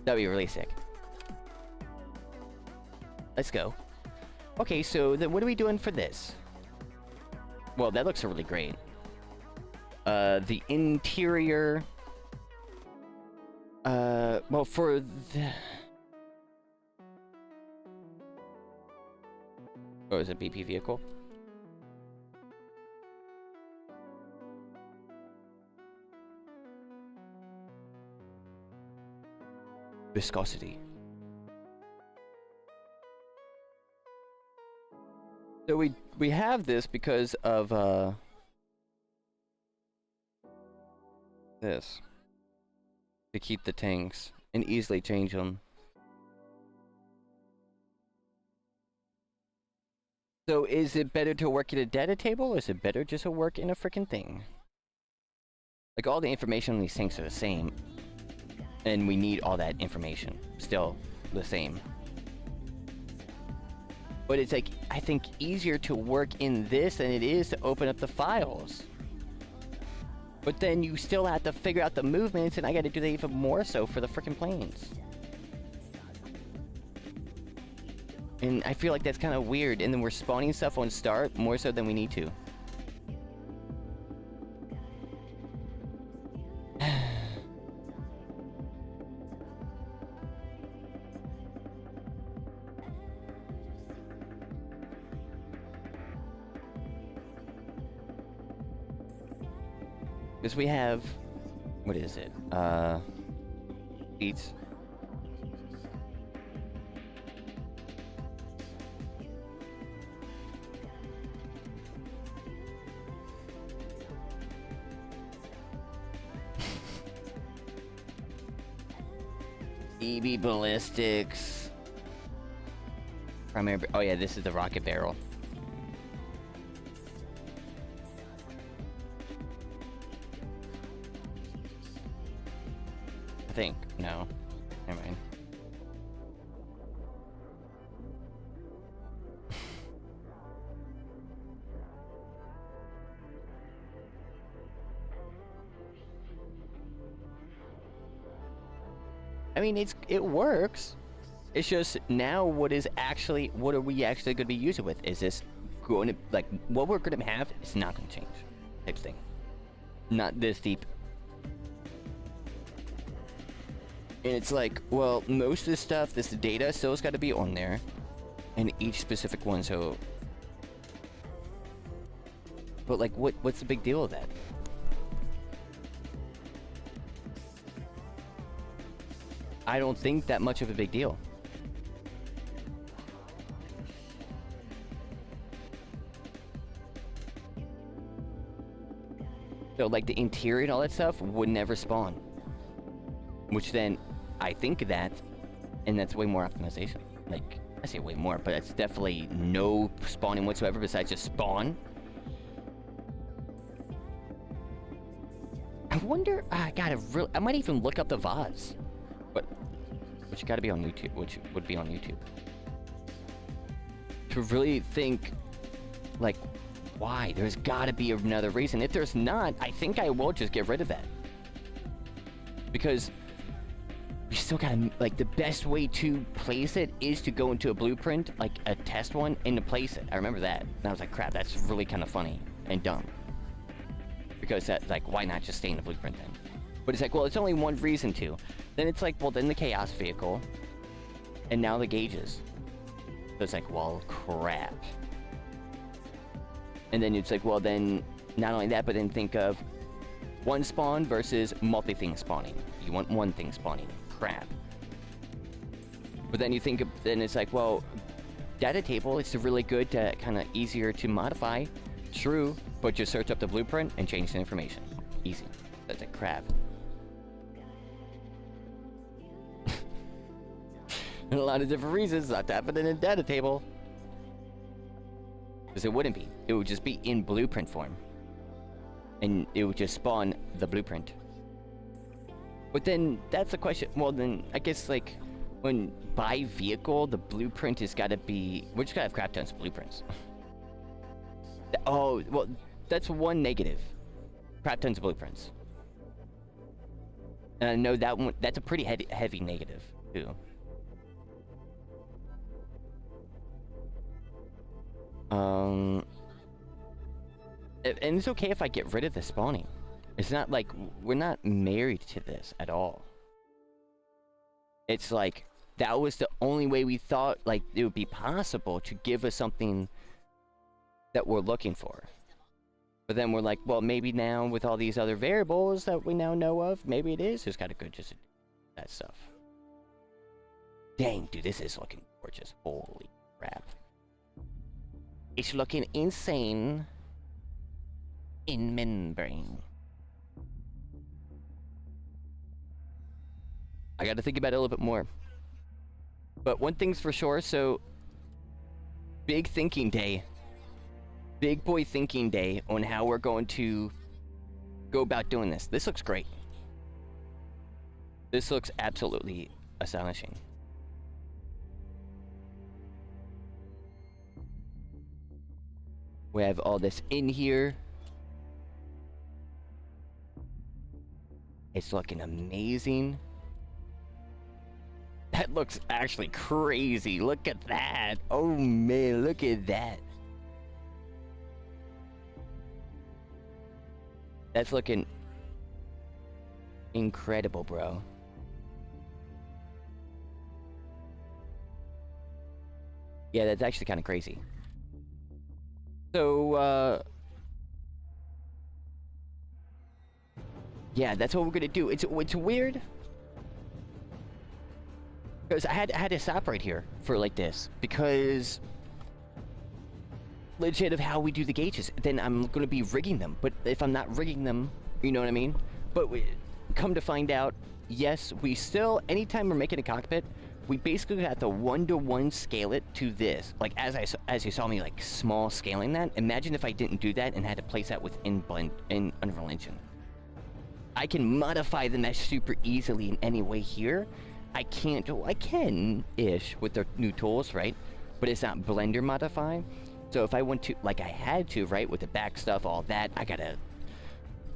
That would be really sick. Let's go. Okay, so then what are we doing for this? Well, that looks really great. The interior... well, for the... Oh, is it BP vehicle? Viscosity. So we have this because of this to keep the tanks and easily change them. So is it better to work at a data table, or is it better just to work in a freaking thing? Like all the information on these things are the same, and we need all that information still the same. But it's like, I think, easier to work in this than it is to open up the files. But then you still have to figure out the movements, and I gotta do that even more so for the frickin' planes. And I feel like that's kind of weird, and then we're spawning stuff on start more so than we need to. Because we have, what is it? Beats. EB ballistics. Primary. Oh yeah, this is the rocket barrel. I think. No. Never mind. I mean, it works. It's just now what are we actually going to be using with? Is this going to, like, what we're going to have is not going to change type thing. Not this deep. And it's like, well, most of this stuff, this data still has got to be on there. And each specific one, so... But, like, what's the big deal with that? I don't think that much of a big deal. So, like, the interior and all that stuff would never spawn. Which then, I think that, and that's way more optimization. Like, I say way more, but it's definitely no spawning whatsoever besides just spawn. I wonder, I might even look up the VODs. But, which gotta be on YouTube, which would be on YouTube. To really think, like, why? There's gotta be another reason. If there's not, I think I will just get rid of that. Because we still gotta, like, the best way to place it is to go into a blueprint, like a test one, and to place it. I remember that. And I was like, crap, that's really kind of funny and dumb. Because that, like, why not just stay in the blueprint then? But it's like, well, it's only one reason to. Then it's like, well, then the chaos vehicle. And now the gauges. So it's like, well, crap. And then it's like, well, then, not only that, but then think of one spawn versus multi-thing spawning. You want one thing spawning. Crap. But then you think of, then it's like, well, data table, it's really good to kind of easier to modify. True, but just search up the blueprint and change the information. Easy. That's a crap. A lot of different reasons not to have it in a data table. Because it wouldn't be. It would just be in blueprint form. And it would just spawn the blueprint. But then, that's the question. Well, then, I guess, like, when by vehicle, the blueprint has got to be... We're just going to have crap tons of blueprints. Oh, well, that's one negative. Crap tons of blueprints. And I know that one, that's a pretty heavy negative, too. And it's okay if I get rid of the spawning. It's not like, we're not married to this at all. It's like, that was the only way we thought, like, it would be possible to give us something that we're looking for. But then we're like, well, maybe now with all these other variables that we now know of, maybe it is just kind of good just to do that stuff. Dang, dude, this is looking gorgeous. Holy crap. It's looking insane in membrane. I gotta think about it a little bit more. But one thing's for sure, so big thinking day. Big boy thinking day on how we're going to go about doing this. This looks great. This looks absolutely astonishing. We have all this in here. It's looking amazing. That looks actually crazy. Look at that. Oh man, look at that. That's looking incredible, bro. Yeah, that's actually kind of crazy. So, yeah, that's what we're gonna do. It's weird. Because I had to stop right here for like this. Because legit of how we do the gauges, then I'm gonna be rigging them. But if I'm not rigging them, you know what I mean? But we come to find out, yes, we still, anytime we're making a cockpit, we basically have to 1-to-1 scale it to this. Like as you saw me like small scaling that. Imagine if I didn't do that and had to place that within in Unreal Engine. I can modify the mesh super easily in any way here. I can't. Well, I can-ish with the new tools, right? But it's not Blender modify. So if I want to, like I had to, right, with the back stuff, all that, I gotta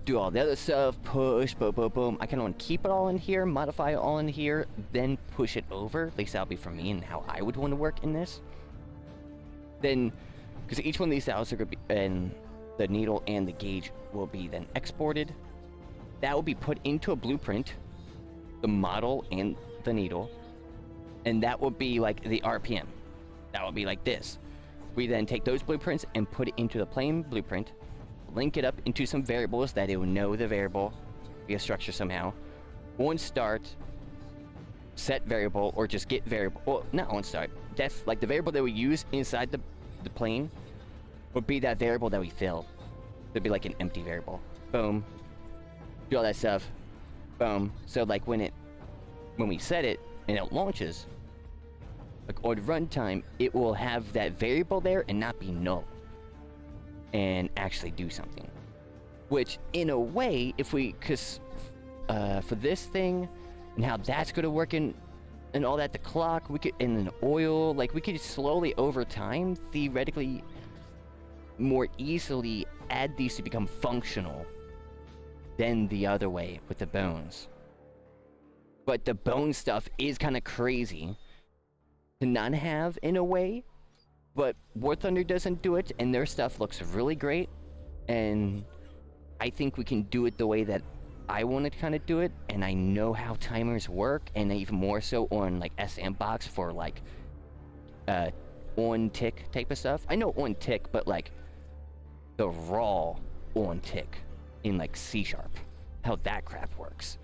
do all the other stuff, push, boom, boom, boom. I kind of want to keep it all in here, modify it all in here, then push it over. At least that'll be for me and how I would want to work in this. Then, because each one of these styles are going to be, and the needle and the gauge will be then exported. That will be put into a blueprint, the model and the needle, and that will be like the RPM. That will be like this. We then take those blueprints and put it into the plain blueprint, link it up into some variables that it will know the variable via structure somehow. On start, set variable, or just get variable. Well, not on start. That's like the variable that we use inside the plane would be that variable that we fill. It'd be like an empty variable. Boom. Do all that stuff. Boom. So like when we set it and it launches, like on runtime, it will have that variable there and not be null. And actually do something. Which, in a way, if we, because for this thing, and how that's going to work and all that, the clock, we could, and then oil, like we could slowly over time, theoretically, more easily add these to become functional than the other way with the bones. But the bone stuff is kind of crazy to not have in a way, but War Thunder doesn't do it, and their stuff looks really great, and I think we can do it the way that I want to kind of do it, and I know how timers work, and even more so on like SMBox for like on tick type of stuff. I know on tick, but like the raw on tick in like C#, how that crap works.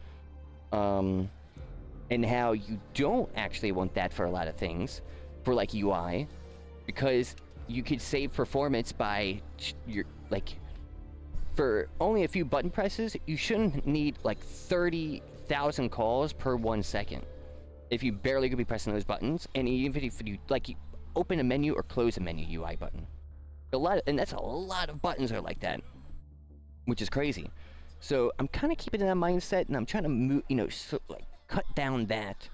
And how you don't actually want that for a lot of things, for like UI, because you could save performance by like, for only a few button presses, you shouldn't need like 30,000 calls per 1 second. If you barely could be pressing those buttons, and even if you like you open a menu or close a menu UI button, and that's a lot of buttons are like that, which is crazy. So I'm kind of keeping that mindset, and I'm trying to move, you know, like cut down that,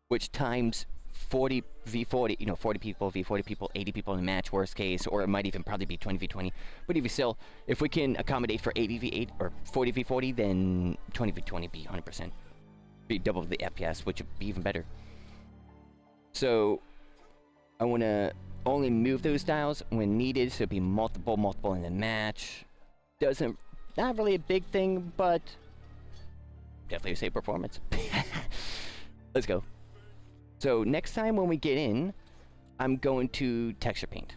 which times 40 v40, you know, 40 people v40 people, 80 people in a match, worst case, or it might even probably be 20 v20. But if we can accommodate for 80 v8 or 40 v40, then 20 v20 be 100%, be double the FPS, which would be even better. So I want to only move those dials when needed, so it'd be multiple in the match. Not really a big thing, but definitely a safe performance. Let's go. So next time when we get in, I'm going to texture paint.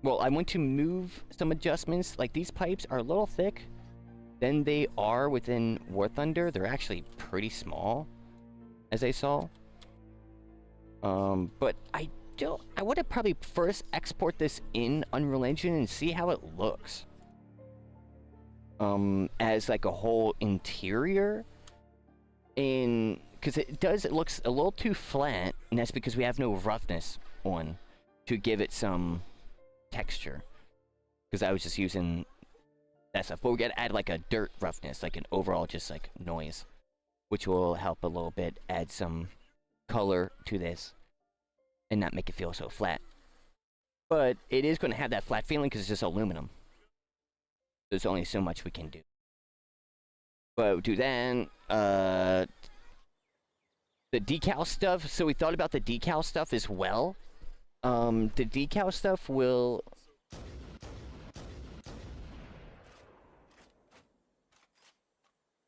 Well, I want to move some adjustments. Like, these pipes are a little thick than they are within War Thunder. They're actually pretty small, as I saw. But I would have probably first export this in Unreal Engine and see how it looks. As like a whole interior. And because it looks a little too flat, and that's because we have no roughness on to give it some texture. Because I was just using that stuff, but we gotta add like a dirt roughness, like an overall just like noise, which will help a little bit, add some color to this, and not make it feel so flat. But it is going to have that flat feeling because it's just aluminum. There's only so much we can do. But do that. The decal stuff. So we thought about the decal stuff as well. The decal stuff will...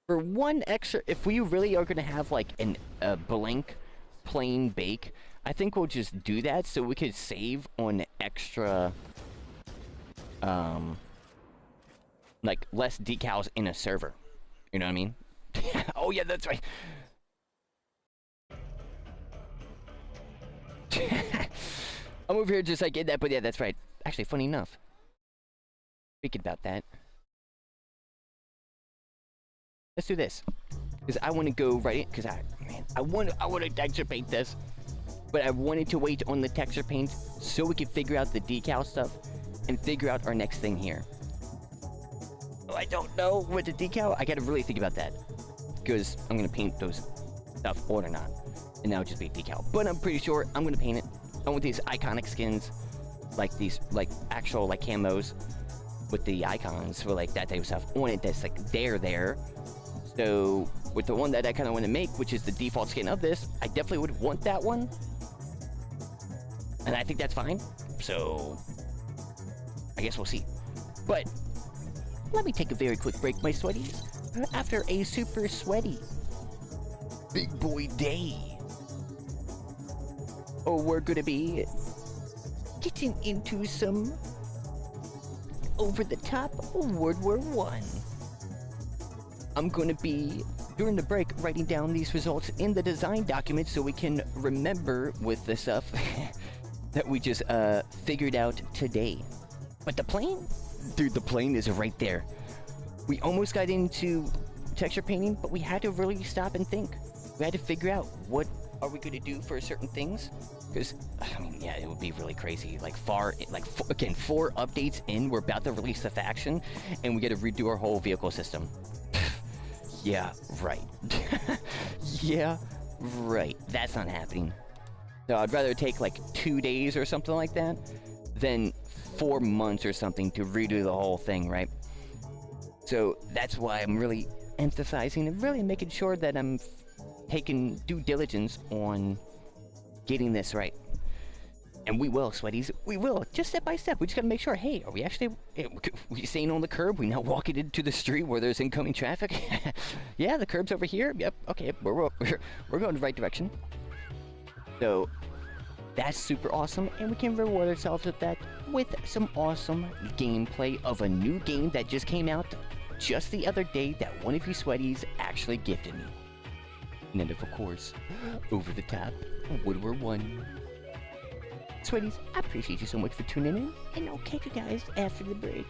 For one extra... If we really are going to have like a blank plain bake, I think we'll just do that so we could save on extra... like less decals in a server. You know what I mean? Oh yeah, that's right. I'm over here just like in that, but yeah, that's right. Actually, funny enough, speaking about that, let's do this, because I want to go right in, because I want to texture paint this, but I wanted to wait on the texture paint so we could figure out the decal stuff and figure out our next thing here. Oh, I don't know with the decal. I gotta really think about that, because I'm gonna paint those stuff or not, and that would just be decal. But I'm pretty sure I'm gonna paint it. I want these iconic skins, like these, like actual like camos with the icons for like that type of stuff on it. That's like there. So with the one that I kind of want to make, which is the default skin of this, I definitely would want that one, and I think that's fine. So I guess we'll see. But let me take a very quick break, my sweaties, after a super sweaty big boy day. Oh, we're gonna be getting into some over-the-top World War I. I'm gonna be, during the break, writing down these results in the design document so we can remember with the stuff that we just figured out today. But the plane? Dude, the plane is right there. We almost got into texture painting, but we had to really stop and think. We had to figure out what are we going to do for certain things, because I mean, yeah, it would be really crazy. Like again, 4 updates in, we're about to release the faction, and we got to redo our whole vehicle system. Yeah, right. Yeah, right. That's not happening. So I'd rather take like 2 days or something like that than 4 months or something to redo the whole thing, right? So that's why I'm really emphasizing and really making sure that I'm taking due diligence on getting this right. And we will, sweaties. We will, just step by step. We just gotta make sure, hey, are we actually, we staying on the curb? We now walking into the street where there's incoming traffic? Yeah, the curb's over here. Yep, okay, we're going the right direction. So that's super awesome, and we can reward ourselves with that with some awesome gameplay of a new game that just came out just the other day that one of you sweaties actually gifted me. And then, of course, Over the Top World War I. Sweaties, I appreciate you so much for tuning in, and I'll catch you guys after the break.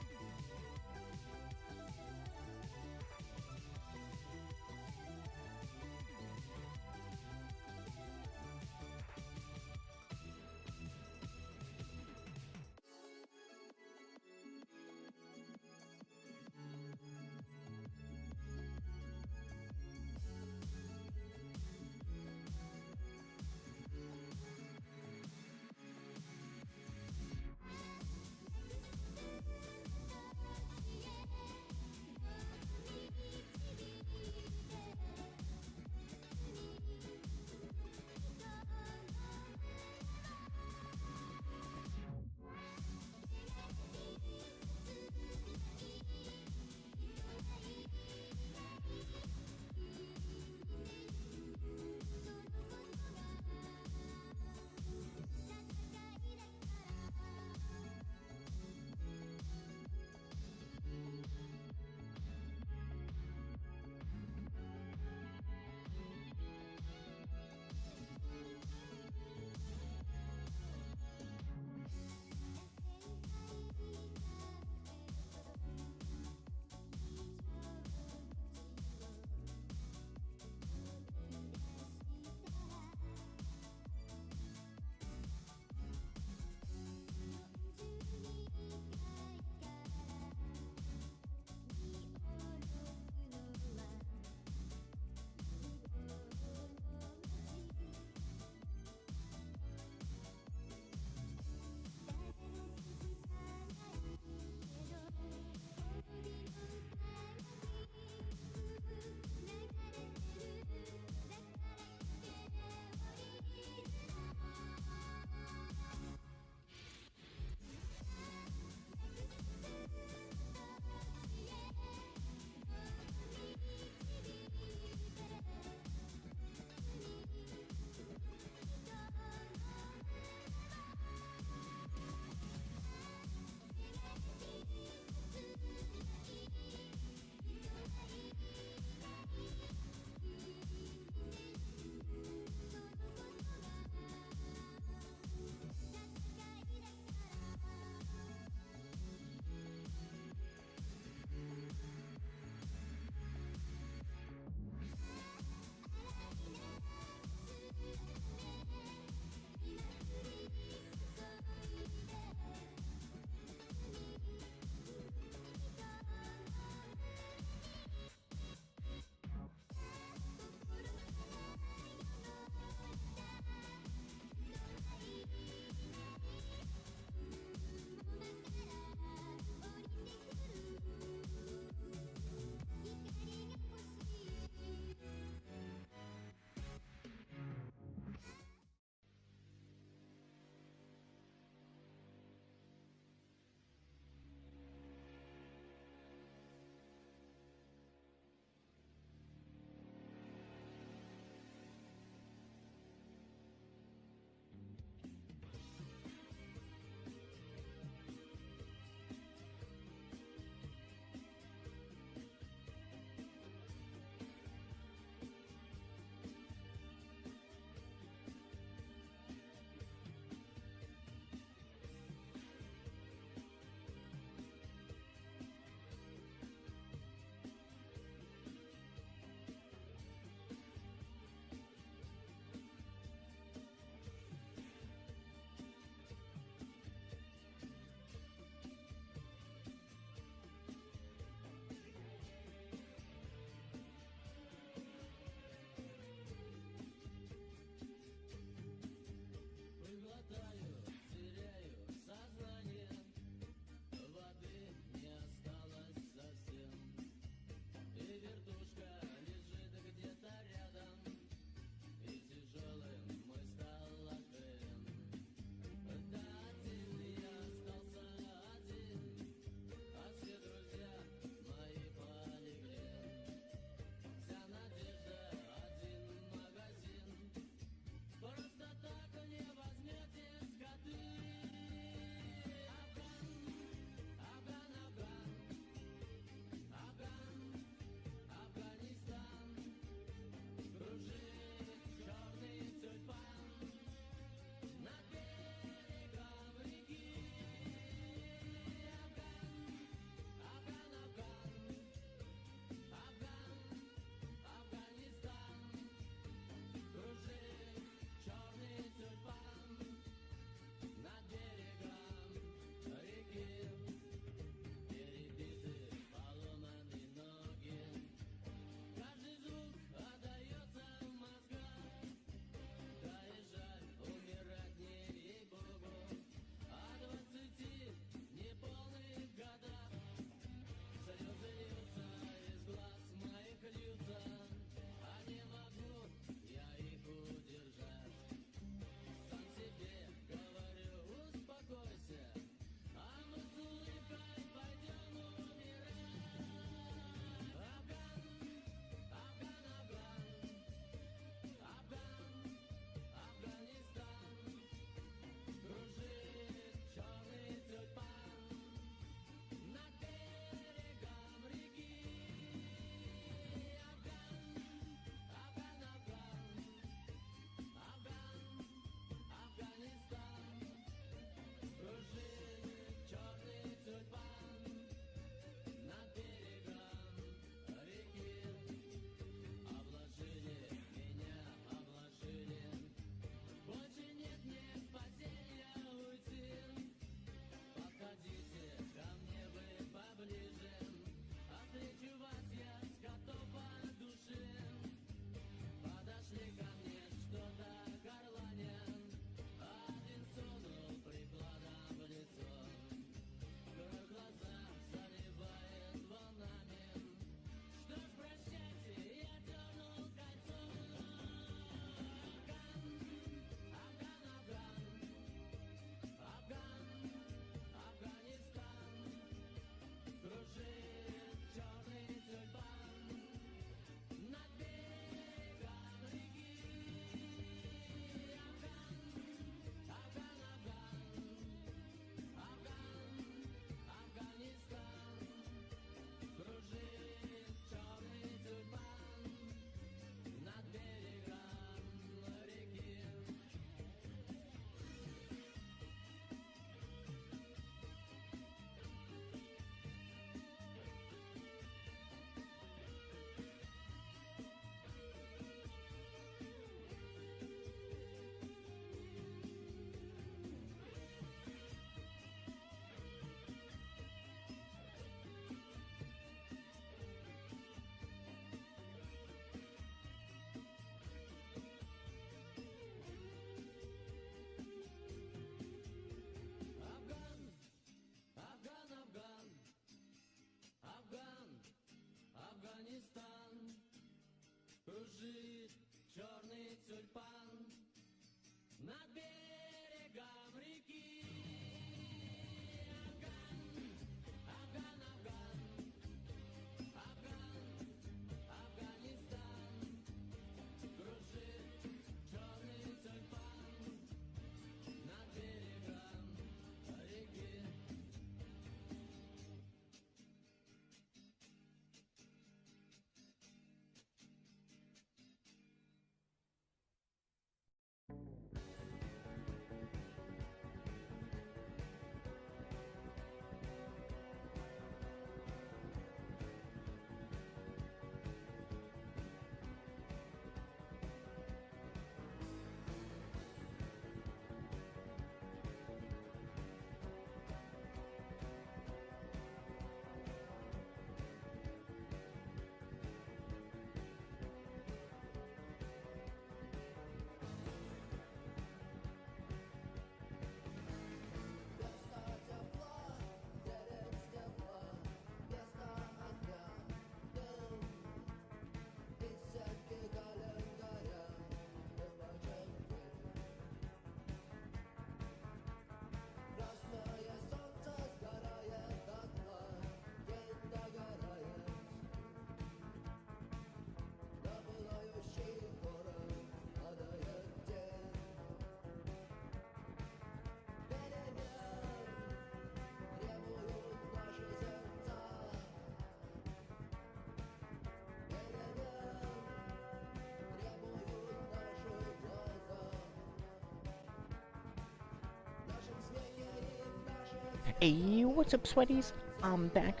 Hey, what's up, sweaties? I'm back.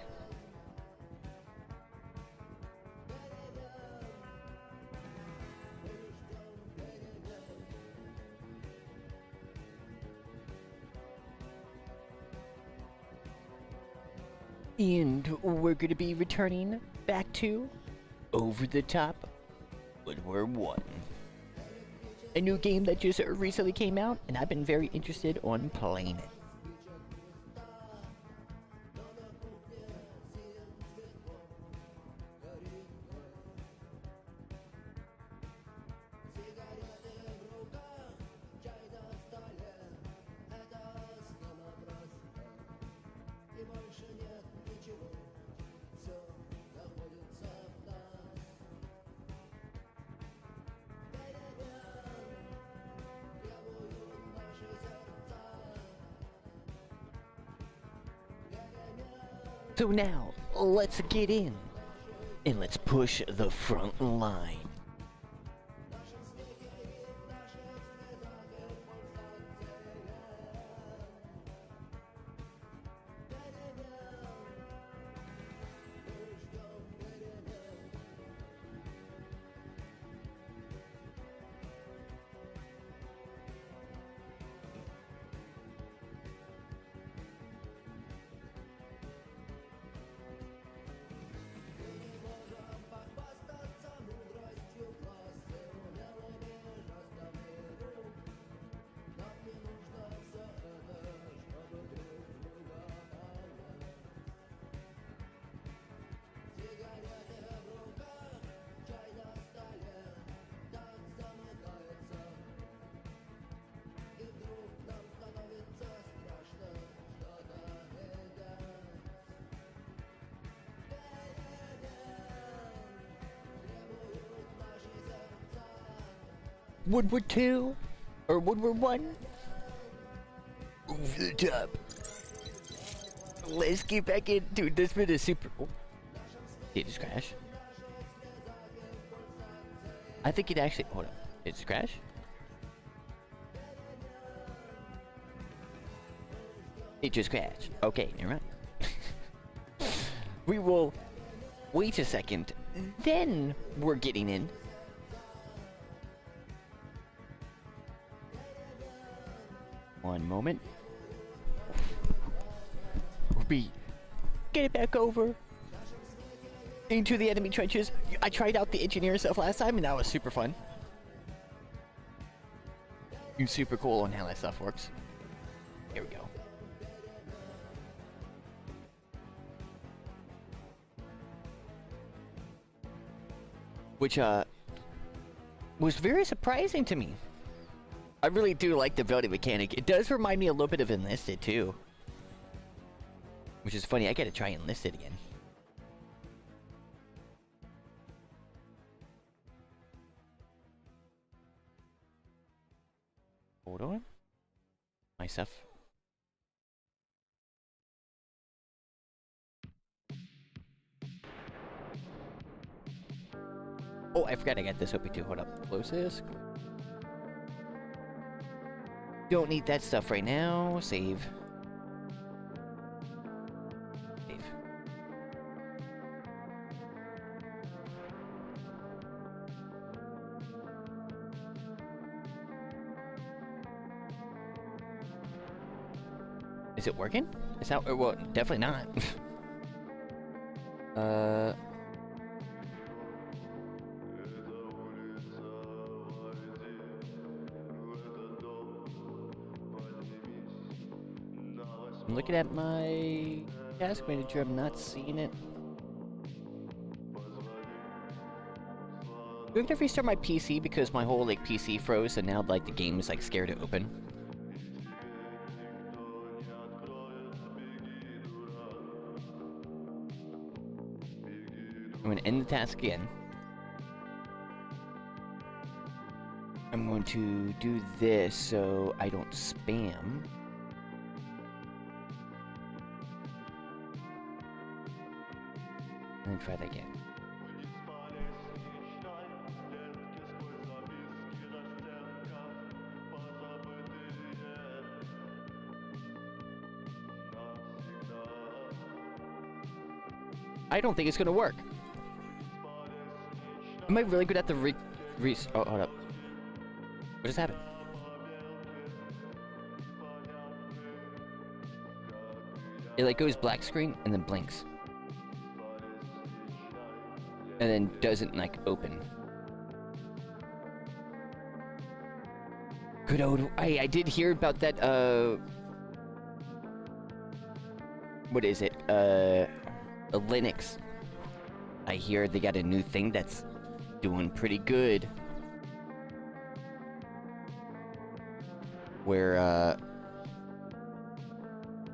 And we're gonna be returning back to Over the Top WW1. A new game that just recently came out, and I've been very interested on playing it. So now, let's get in, and let's push the front line. Woodward 2 or Woodward 1? Over the top. Let's get back in. Dude, this bit is super. Oh. Did it just crash? I think it actually. Hold on. Did it just crash? It just crashed. Okay, never mind. We will wait a second. Then we're getting in. One moment. We get it back over into the enemy trenches. I tried out the engineer stuff last time, and that was super fun. It's super cool on how that stuff works. Here we go. Which was very surprising to me. I really do like the ability mechanic. It does remind me a little bit of Enlisted too. Which is funny, I gotta try Enlisted again. Hold on. My stuff. Oh, I forgot I got this OP2. Hold up. Close this. Don't need that stuff right now. Save. Save. Is it working? It's not. Well, definitely not. I'm looking at my task manager, I'm not seeing it. Do I have to restart my PC because my whole like PC froze and now like the game is like scared to open? I'm gonna end the task again. I'm going to do this so I don't spam. And then try that again. I don't think it's gonna work. Am I really good at the oh, hold up. What just happened? It like goes black screen and then blinks. And then doesn't like open. Good old, I did hear about that, what is it? Linux. I hear they got a new thing that's doing pretty good. Where,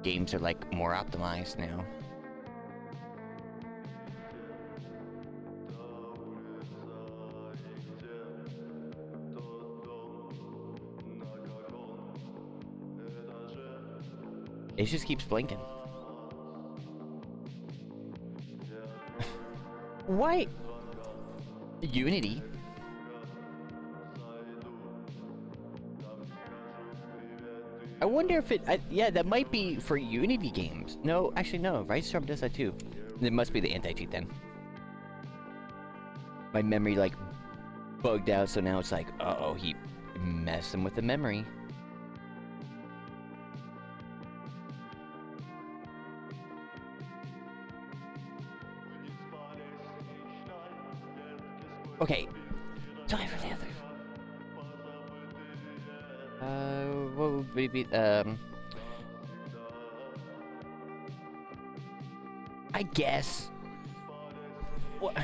games are like more optimized now. It just keeps blinking. Why? Unity? I wonder if it... yeah, that might be for Unity games. No, actually no. Rightstorm does that too. It must be the anti-cheat then. My memory like bugged out, so now it's like, uh-oh, he messing with the memory. Okay. Sorry for the other. What would we be? I guess. What?